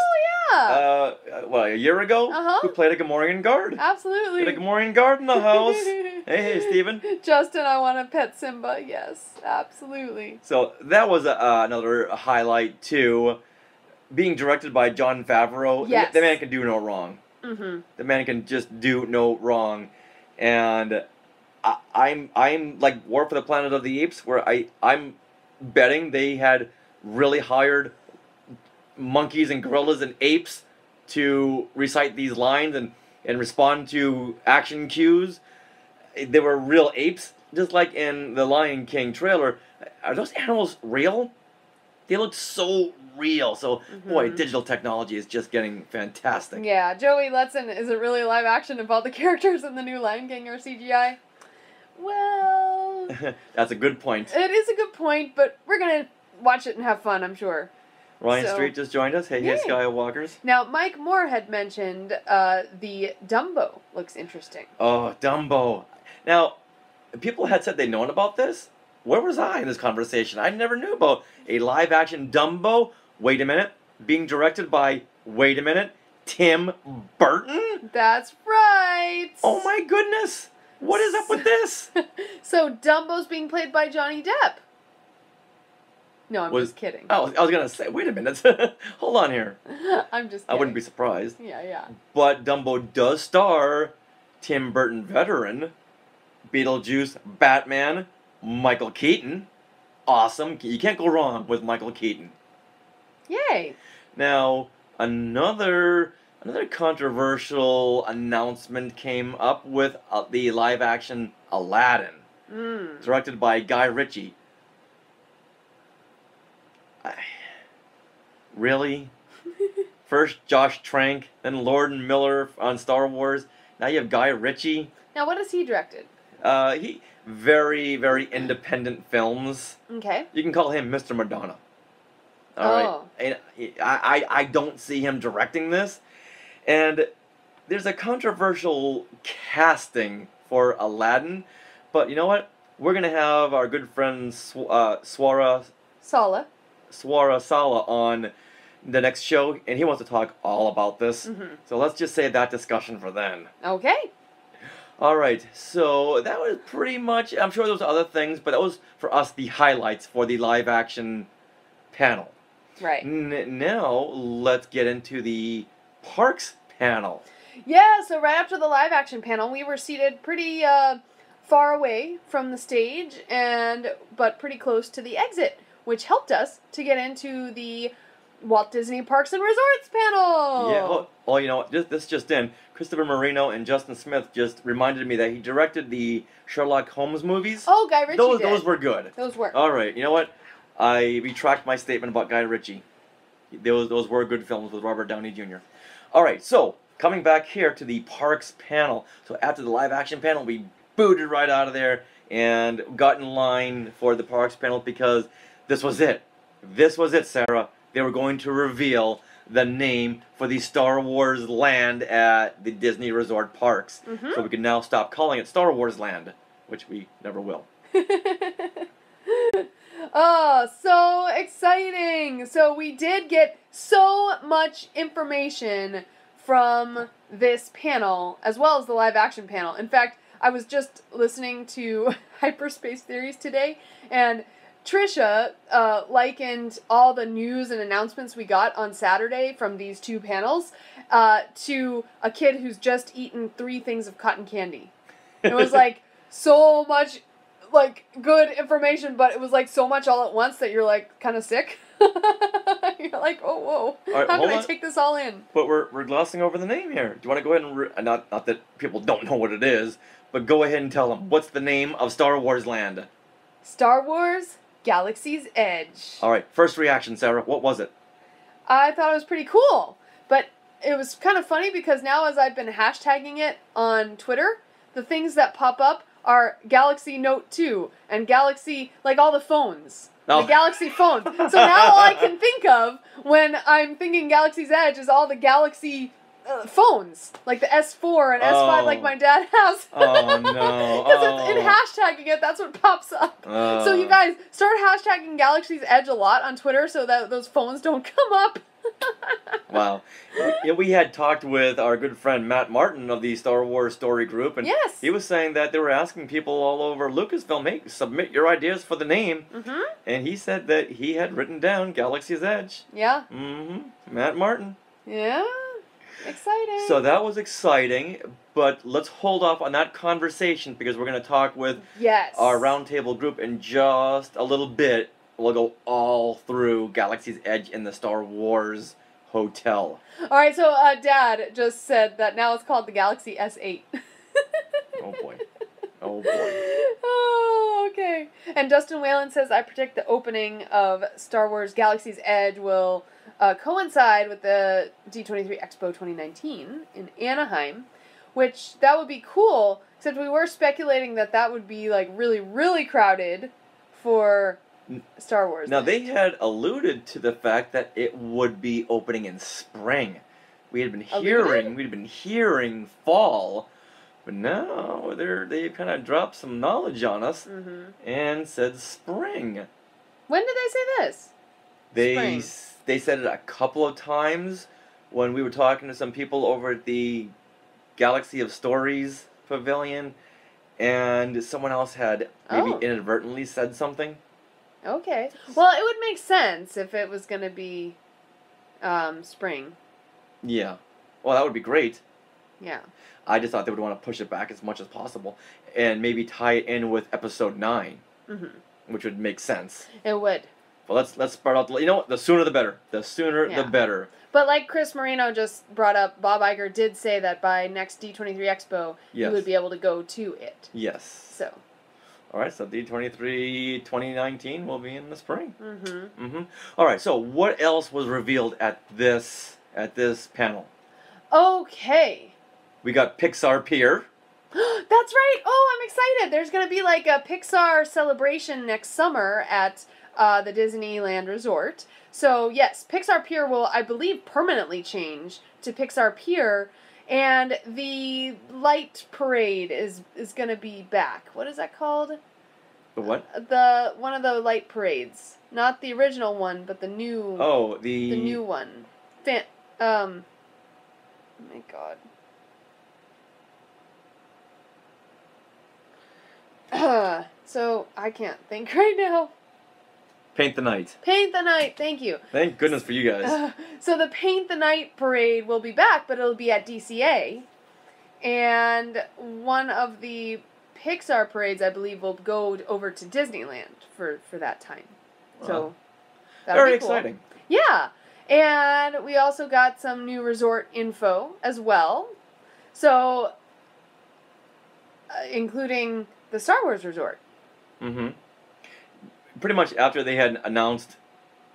Oh, yeah. A year ago? Uh-huh. We played a Gomorrian Guard. Absolutely. Got a Gomorrian Guard in the house. Hey, Stephen. Justin, I want to pet Simba. Yes, absolutely. So that was another highlight, too. Being directed by Jon Favreau. Yes. The man can do no wrong. Mm-hmm. The man can just do no wrong. And... I'm like War for the Planet of the Apes, where I'm betting they had really hired monkeys and gorillas and apes to recite these lines and respond to action cues. They were real apes, just like in the Lion King trailer. Are those animals real? They look so real. So, boy, digital technology is just getting fantastic. Yeah, Joey Letson, is it really live action if all the characters in the new Lion King are CGI? Well... That's a good point. It is a good point, but we're going to watch it and have fun, I'm sure. Ryan So- Street just joined us. Hey, Yay. Skywalkers. Now, Mike Moore had mentioned the Dumbo looks interesting. Oh, Dumbo. Now, people had said they'd known about this. Where was I in this conversation? I never knew about a live-action Dumbo. Wait a minute. Being directed by, wait a minute, Tim Burton? That's right! Oh my goodness! What is up with this? So, Dumbo's being played by Johnny Depp. No, I'm just kidding. Oh, I was going to say, wait a minute. Hold on here. I'm just kidding. I wouldn't be surprised. Yeah. But Dumbo does star Tim Burton veteran, Beetlejuice, Batman, Michael Keaton. Awesome. You can't go wrong with Michael Keaton. Yay! Now, another controversial announcement came up with the live-action Aladdin, directed by Guy Ritchie. Really? First Josh Trank, then Lord and Miller on Star Wars. Now you have Guy Ritchie. Now, what has he directed? He very, very independent films. Okay. You can call him Mr. Madonna. All right. And I don't see him directing this. And there's a controversial casting for Aladdin. But you know what? We're going to have our good friend Swara Sala. on the next show, and he wants to talk all about this. So let's just save that discussion for then. Okay. All right, so that was pretty much, I'm sure there was other things, but that was, for us, the highlights for the live-action panel. Right. Now, let's get into the parks panel. Yeah, so right after the live action panel, we were seated pretty far away from the stage, but pretty close to the exit, which helped us to get into the Walt Disney Parks and Resorts panel. Yeah, well, you know what, this just in. Christopher Marino and Justin Smith just reminded me that he directed the Sherlock Holmes movies. Oh, Guy Ritchie did. Those were good. Those were. All right, you know what? I retract my statement about Guy Ritchie. Those were good films with Robert Downey Jr. All right, so coming back here to the parks panel. So after the live action panel, we booted right out of there and got in line for the parks panel because this was it. This was it, Sarah. They were going to reveal the name for the Star Wars land at the Disney Resort Parks. So we can now stop calling it Star Wars Land, which we never will. Oh, so exciting! So we did get so much information from this panel, as well as the live action panel. In fact, I was just listening to Hyperspace Theories today, and Trisha likened all the news and announcements we got on Saturday from these two panels to a kid who's just eaten 3 things of cotton candy. It was like so much like good information, but it was like so much all at once that you're like kind of sick. You're like, oh, whoa, right, how can I on. take this all in? But we're glossing over the name here. Do you want to go ahead and not that people don't know what it is, but go ahead and tell them what's the name of Star Wars Land? Star Wars Galaxy's Edge. All right, first reaction, Sarah. What was it? I thought it was pretty cool, but it was kind of funny because now as I've been hashtagging it on Twitter, the things that pop up are Galaxy Note 2 and Galaxy, like all the phones. Oh. The Galaxy phones. So now all I can think of when I'm thinking Galaxy's Edge is all the Galaxy phones. Like the S4 and S5 like my dad has. Oh, no. Because in hashtagging it, that's what pops up. So you guys, start hashtagging Galaxy's Edge a lot on Twitter so that those phones don't come up. Wow. Yeah, we had talked with our good friend Matt Martin of the Star Wars Story Group, and Yes. he was saying that they were asking people all over Lucasfilm, hey, submit your ideas for the name. And he said that he had written down Galaxy's Edge. Yeah. Matt Martin. Yeah. Exciting. So that was exciting, but let's hold off on that conversation because we're going to talk with our roundtable group in just a little bit. We'll go all through Galaxy's Edge in the Star Wars Hotel. All right, so Dad just said that now it's called the Galaxy S8. Oh boy. Oh boy. Oh, okay. And Dustin Whalen says, I predict the opening of Star Wars Galaxy's Edge will coincide with the D23 Expo 2019 in Anaheim, which that would be cool, except we were speculating that that would be like really, really crowded for Star Wars. Now, Land. they had alluded to the fact that it would be opening in spring. We'd been hearing fall, but now they kind of dropped some knowledge on us and said spring. When did they say this? They said it a couple of times when we were talking to some people over at the Galaxy of Stories Pavilion, and someone else had maybe inadvertently said something. Okay. Well, it would make sense if it was going to be spring. Yeah. Well, that would be great. Yeah. I just thought they would want to push it back as much as possible and maybe tie it in with episode 9, which would make sense. It would. Well, let's start out. You know what? The sooner the better. The sooner the better. But like Chris Marino just brought up, Bob Iger did say that by next D23 Expo, you would be able to go to it. Yes. So. All right, so D23 2019 will be in the spring. All right, so what else was revealed at this panel? Okay. We got Pixar Pier. That's right. Oh, I'm excited. There's going to be like a Pixar celebration next summer at the Disneyland Resort. So, yes, Pixar Pier will, I believe, permanently change to Pixar Pier, and the light parade is going to be back. What is that called? The what? One of the light parades. Not the original one, but the new... Oh, the new one. Oh my god. So, I can't think right now. Paint the Night. Paint the Night, thank you. Thank goodness for you guys. So the Paint the Night parade will be back, but it'll be at DCA. And one of the Pixar parades, I believe, will go over to Disneyland for that time. So, that'll very be cool. exciting. Yeah. And we also got some new resort info as well. So, including the Star Wars resort. Pretty much after they had announced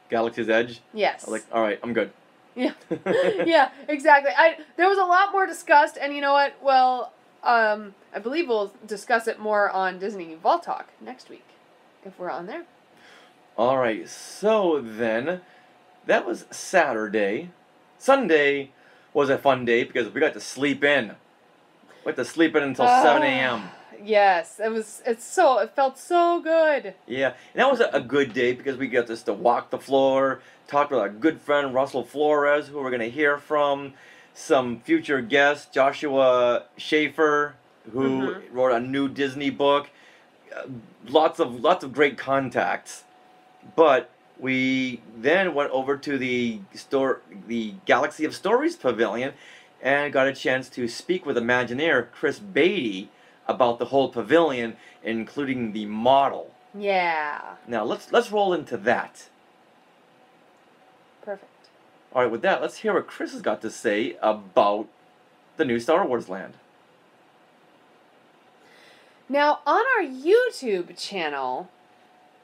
Galaxy's Edge. Yes. I was like, all right, I'm good. Yeah. Yeah, exactly. There was a lot more discussed, and you know what? Well, I believe we'll discuss it more on Disney Vault Talk next week, if we're on there. All right, so then, that was Saturday. Sunday was a fun day because we got to sleep in. We got to sleep in until 7 a.m. Yes, it felt so good. Yeah, and that was a good day because we got to walk the floor, talk with our good friend Russell Flores, who we're going to hear from, some future guests, Joshua Schaefer, who wrote a new Disney book, lots of great contacts. But we then went over to the Galaxy of Stories Pavilion and got a chance to speak with Imagineer Chris Beatty about the whole pavilion, including the model. Yeah. Now let's roll into that. Perfect. All right, with that, let's hear what Chris has got to say about the new Star Wars land. Now, on our YouTube channel,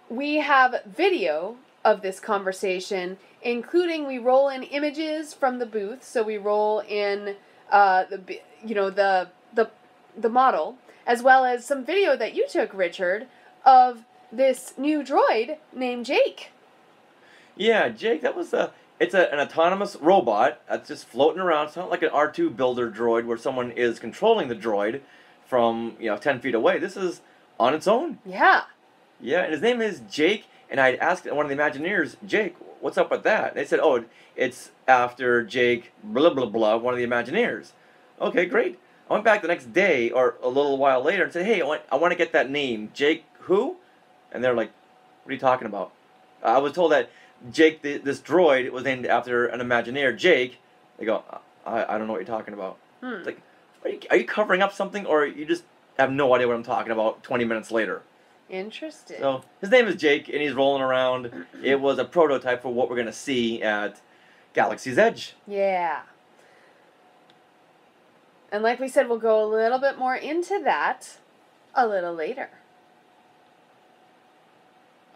we have video of this conversation, including we roll in images from the booth. So we roll in the model, as well as some video that you took, Richard, of this new droid named Jake. Yeah, Jake, that was it's an autonomous robot that's just floating around. It's not like an R2 builder droid where someone is controlling the droid from 10 feet away. This is on its own. Yeah. Yeah, and his name is Jake, and I asked one of the Imagineers, Jake, what's up with that? And they said, oh, it's after Jake blah blah blah, one of the Imagineers. Okay, great. I went back the next day or a little while later and said, hey, I want to get that name. Jake who? And they're like, what are you talking about? I was told that Jake, this droid, was named after an Imagineer, Jake. They go, I don't know what you're talking about. It's like, are you covering up something, or you just have no idea what I'm talking about 20 minutes later? Interesting. So, his name is Jake, and he's rolling around. It was a prototype for what we're going to see at Galaxy's Edge. Yeah. And like we said, we'll go a little bit more into that a little later.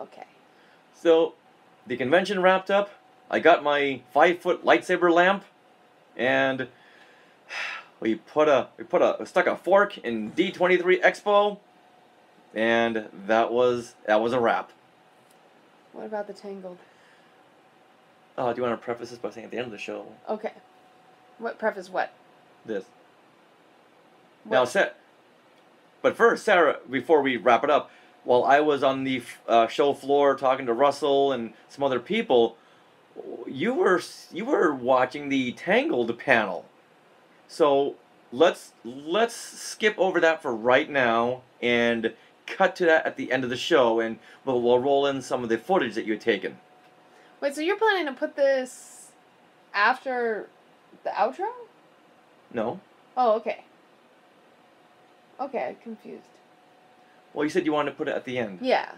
Okay. So, the convention wrapped up. I got my 5-foot lightsaber lamp, and we stuck a fork in D23 Expo, and that was a wrap. What about the Tangled? Oh, do you want to preface this by saying at the end of the show? Okay. What preface what? This. What? Now, but first, Sarah, before we wrap it up, while I was on the show floor talking to Russell and some other people, you were watching the Tangled panel. So let's skip over that for right now and cut to that at the end of the show, and we'll roll in some of the footage that you had taken. Wait, so you're planning to put this after the outro? No. Oh, okay. Okay, confused. Well, you said you wanted to put it at the end. Yeah.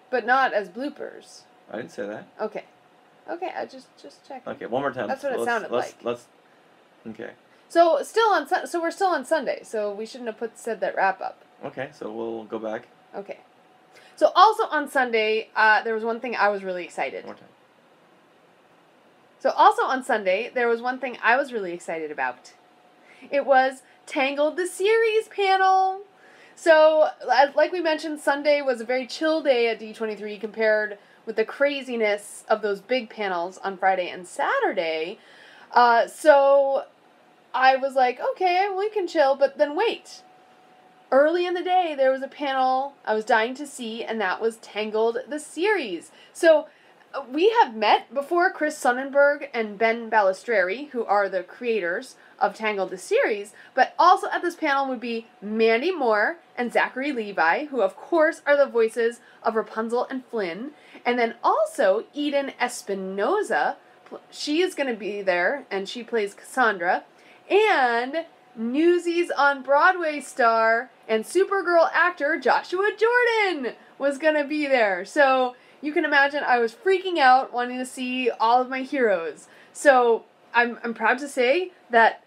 But not as bloopers. I didn't say that. Okay. Okay, I just checking. Okay, one more time. That's what it sounded like. Okay. So we're still on Sunday, so we shouldn't have said that wrap up. Okay, so we'll go back. Okay. So also on Sunday, there was one thing I was really excited. One more time. So also on Sunday, there was one thing I was really excited about. It was Tangled the Series panel. So, like we mentioned, Sunday was a very chill day at D23 compared with the craziness of those big panels on Friday and Saturday. So I was like, okay, we can chill, but then wait. Early in the day, there was a panel I was dying to see, and that was Tangled the Series. So we have met before, Chris Sonnenberg and Ben Balistreri, who are the creators of Tangled the Series, but also at this panel would be Mandy Moore and Zachary Levi, who of course are the voices of Rapunzel and Flynn, and then also Eden Espinosa. She is going to be there, and she plays Cassandra, and Newsies on Broadway star and Supergirl actor Joshua Jordan was going to be there. So you can imagine I was freaking out wanting to see all of my heroes. So I'm proud to say that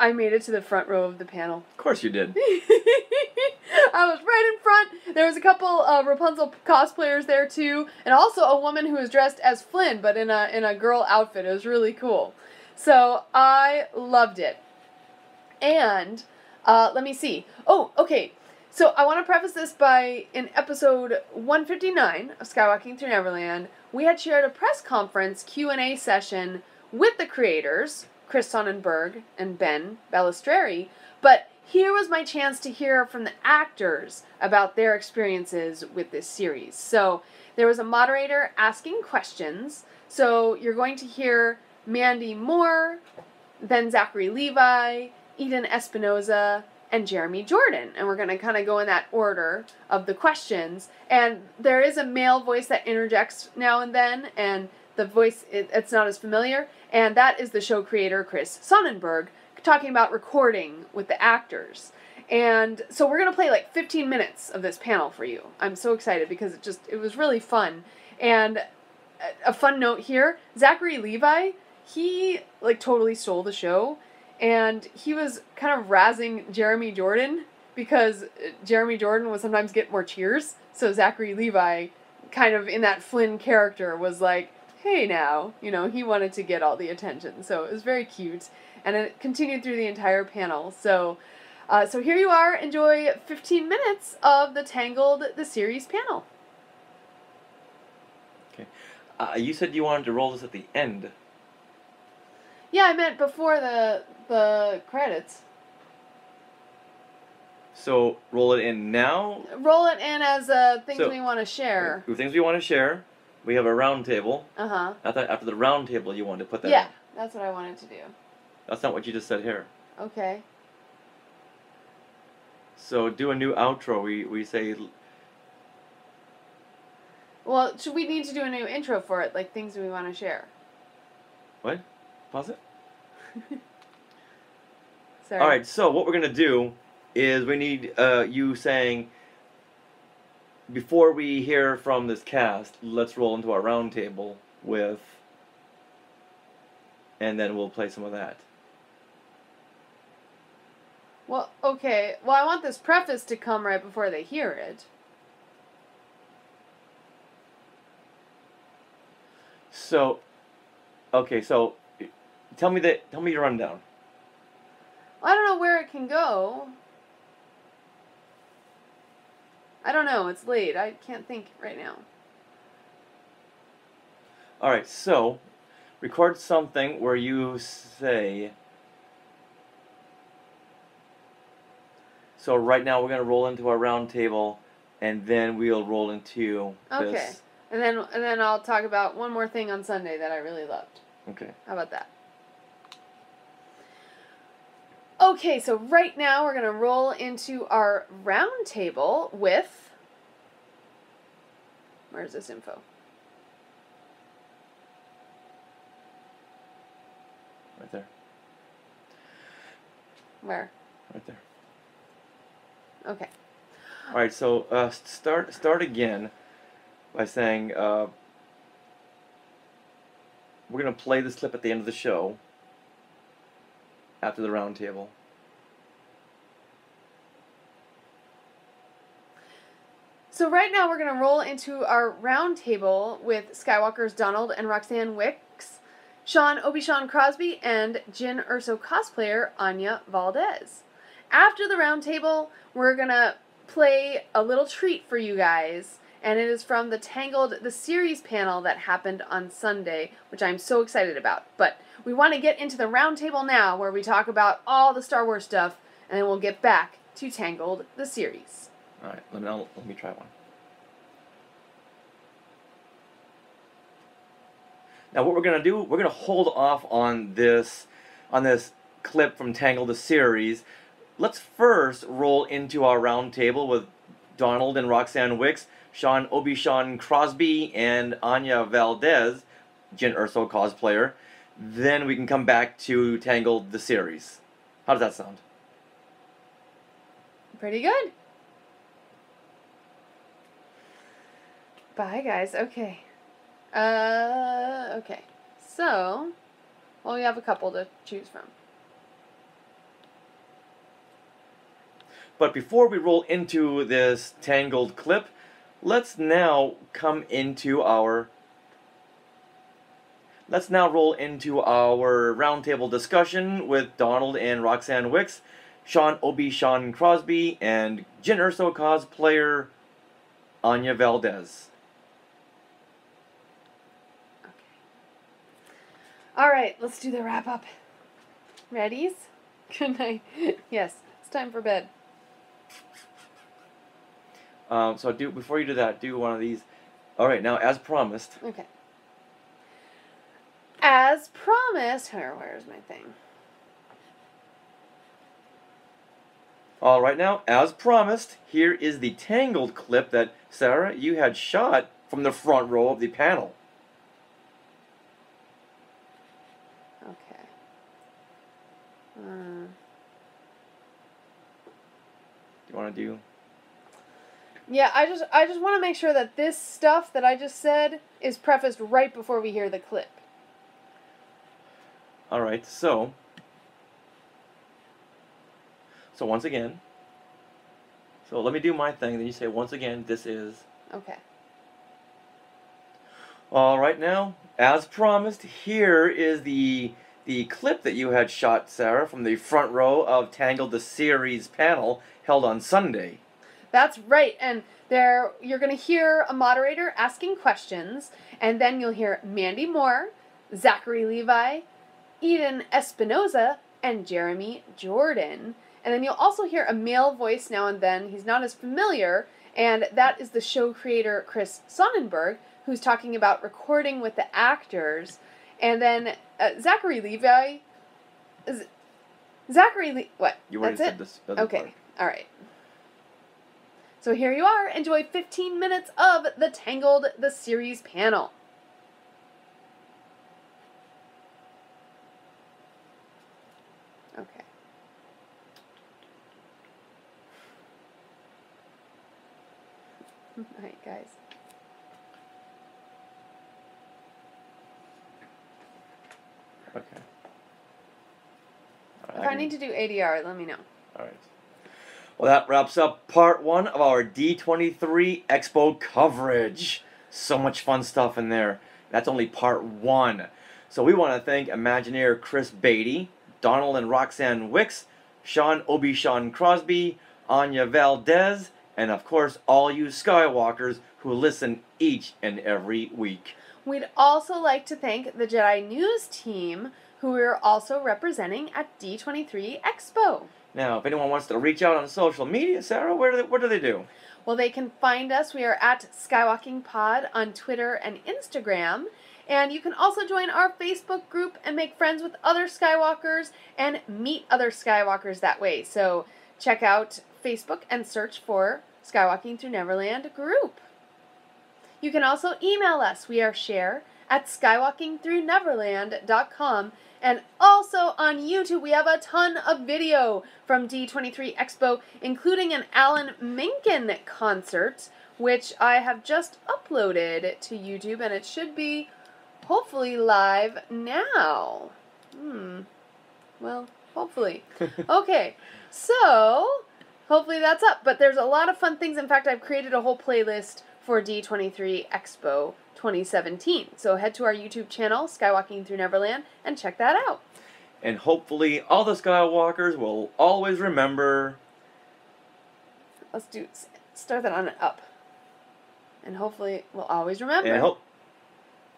I made it to the front row of the panel. Of course you did. I was right in front. There was a couple Rapunzel cosplayers there too, and also a woman who was dressed as Flynn, but in a girl outfit. It was really cool. So I loved it. And let me see. Oh, okay. So I want to preface this by, in episode 159 of Skywalking Through Neverland, we had shared a press conference Q&A session with the creators, Chris Sonnenberg and Ben Balistreri, but here was my chance to hear from the actors about their experiences with this series. So there was a moderator asking questions, so you're going to hear Mandy Moore, then Zachary Levi, Eden Espinosa, and Jeremy Jordan, and we're going to kind of go in that order of the questions, and there is a male voice that interjects now and then, and the voice, it's not as familiar, and that is the show creator, Chris Sonnenberg, talking about recording with the actors. And so we're going to play like 15 minutes of this panel for you. I'm so excited because it was really fun. And a fun note here, Zachary Levi, he like totally stole the show, and he was kind of razzing Jeremy Jordan because Jeremy Jordan would sometimes get more cheers. So Zachary Levi, kind of in that Flynn character, was like, hey now, he wanted to get all the attention. So it was very cute. And it continued through the entire panel. So here you are. Enjoy 15 minutes of the Tangled the Series panel. Okay. You said you wanted to roll this at the end. Yeah, I meant before the credits. So roll it in now? Roll it in as things we want to share. Things we want to share. We have a round table. Uh-huh. I thought after the round table you wanted to put that Yeah, in. that's what I wanted to do. That's not what you just said here. Okay. So do a new outro. We say... Well, should we need to do a new intro for it, like things we want to share? What? Pause it? Sorry. Alright, so what we're going to do is we need you saying, before we hear from this cast, let's roll into our round table with, and then we'll play some of that. Well, okay. Well, I want this preface to come right before they hear it. So, okay, so tell me your rundown. Well, I don't know where it can go. I don't know. It's late. I can't think right now. All right, so record something where you say. So right now we're gonna roll into our round table, and then we'll roll into Okay. this. And then I'll talk about one more thing on Sunday that I really loved. Okay. How about that? Okay, so right now we're gonna roll into our round table with. Where's this info? Right there. Where? Right there. Okay. All right, so start again by saying we're gonna play this clip at the end of the show after the round table. So right now we're gonna roll into our round table with Skywalker's Donald and Roxanne Wicks, Sean Obi-Sean Crosby, and Jyn Erso cosplayer Anya Valdez. After the round table, we're gonna play a little treat for you guys, and it is from the Tangled the Series panel that happened on Sunday, which I'm so excited about. But we want to get into the round table now, where we talk about all the Star Wars stuff, and then we'll get back to Tangled the Series. All right, let me try one. Now what we're gonna do, we're gonna hold off on this clip from Tangled the Series. Let's first roll into our round table with Donald and Roxanne Wicks, Sean Obi-Sean Crosby, and Anya Valdez, Jyn Erso cosplayer. Then we can come back to Tangled the Series. How does that sound? Pretty good. Bye, guys. Okay. Okay. So, well, we have a couple to choose from. But before we roll into this Tangled clip, let's now roll into our roundtable discussion with Donald and Roxanne Wicks, Sean Obi-Sean Crosby, and Jyn Erso cosplayer Anya Valdez. All right, let's do the wrap up. Readies? Good night. Yes, it's time for bed. So before you do that, do one of these. All right, now as promised. Okay. As promised, where's my thing? All right, now as promised, here is the Tangled clip that Sarah, you had shot from the front row of the panel. Okay. Do you want to do? Yeah, I just want to make sure that this stuff that I just said is prefaced right before we hear the clip. All right, so once again, so let me do my thing, then you say once again, this is. Okay. All right, now, as promised, here is the clip that you had shot, Sarah, from the front row of Tangled the Series panel held on Sunday. That's right, and there you're going to hear a moderator asking questions, and then you'll hear Mandy Moore, Zachary Levi, Eden Espinoza, and Jeremy Jordan. And then you'll also hear a male voice now and then. He's not as familiar, and that is the show creator Chris Sonnenberg, who's talking about recording with the actors. And then Zachary Levi... What? You already That's said it? this other Okay, part. all right. So here you are. Enjoy 15 minutes of the Tangled the Series panel. Okay. All right, guys. Okay. If I need to do ADR, let me know. All right. Well, that wraps up part 1 of our D23 Expo coverage. So much fun stuff in there. That's only part 1. So we want to thank Imagineer Chris Beatty, Donald and Roxanne Wicks, Sean Obi-Sean Crosby, Anya Valdez, And of course, all you Skywalkers who listen each and every week. We'd also like to thank the Jedi News team, who we're also representing at D23 Expo. Now, if anyone wants to reach out on social media, Sarah, what do they do? Well, they can find us. We are at Skywalking Pod on Twitter and Instagram. And you can also join our Facebook group and make friends with other Skywalkers and meet other Skywalkers that way. So check out Facebook and search for Skywalking Through Neverland group. You can also email us. We are share@skywalkingthroughneverland.com. And also on YouTube, we have a ton of video from D23 Expo, including an Alan Menken concert, which I have just uploaded to YouTube, and it should be hopefully live now. Well, hopefully. Okay, so hopefully that's up. But there's a lot of fun things. In fact, I've created a whole playlist for D23 Expo 2017. So head to our YouTube channel, Skywalking Through Neverland, and check that out. And hopefully all the Skywalkers will always remember... Let's start that on an up. And hopefully we'll always remember.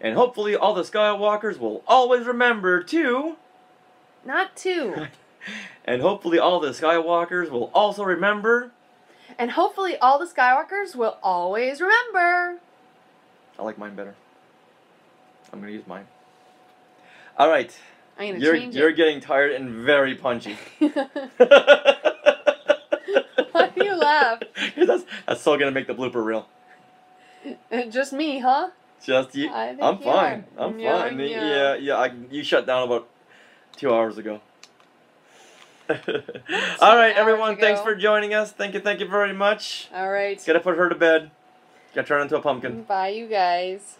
And hopefully all the Skywalkers will always remember to... Not to. And hopefully all the Skywalkers will also remember... And hopefully all the Skywalkers will always remember... I like mine better. I'm going to use mine. All right. I'm going to change it. You're getting tired and very punchy. Why do you laugh? That's still going to make the blooper reel. Just me, huh? Just you. I'm fine. I'm fine. Yeah. You shut down about 2 hours ago. All right, everyone. Thanks for joining us. Thank you very much. All right. Gotta put her to bed. Gotta turn into a pumpkin. Bye, you guys.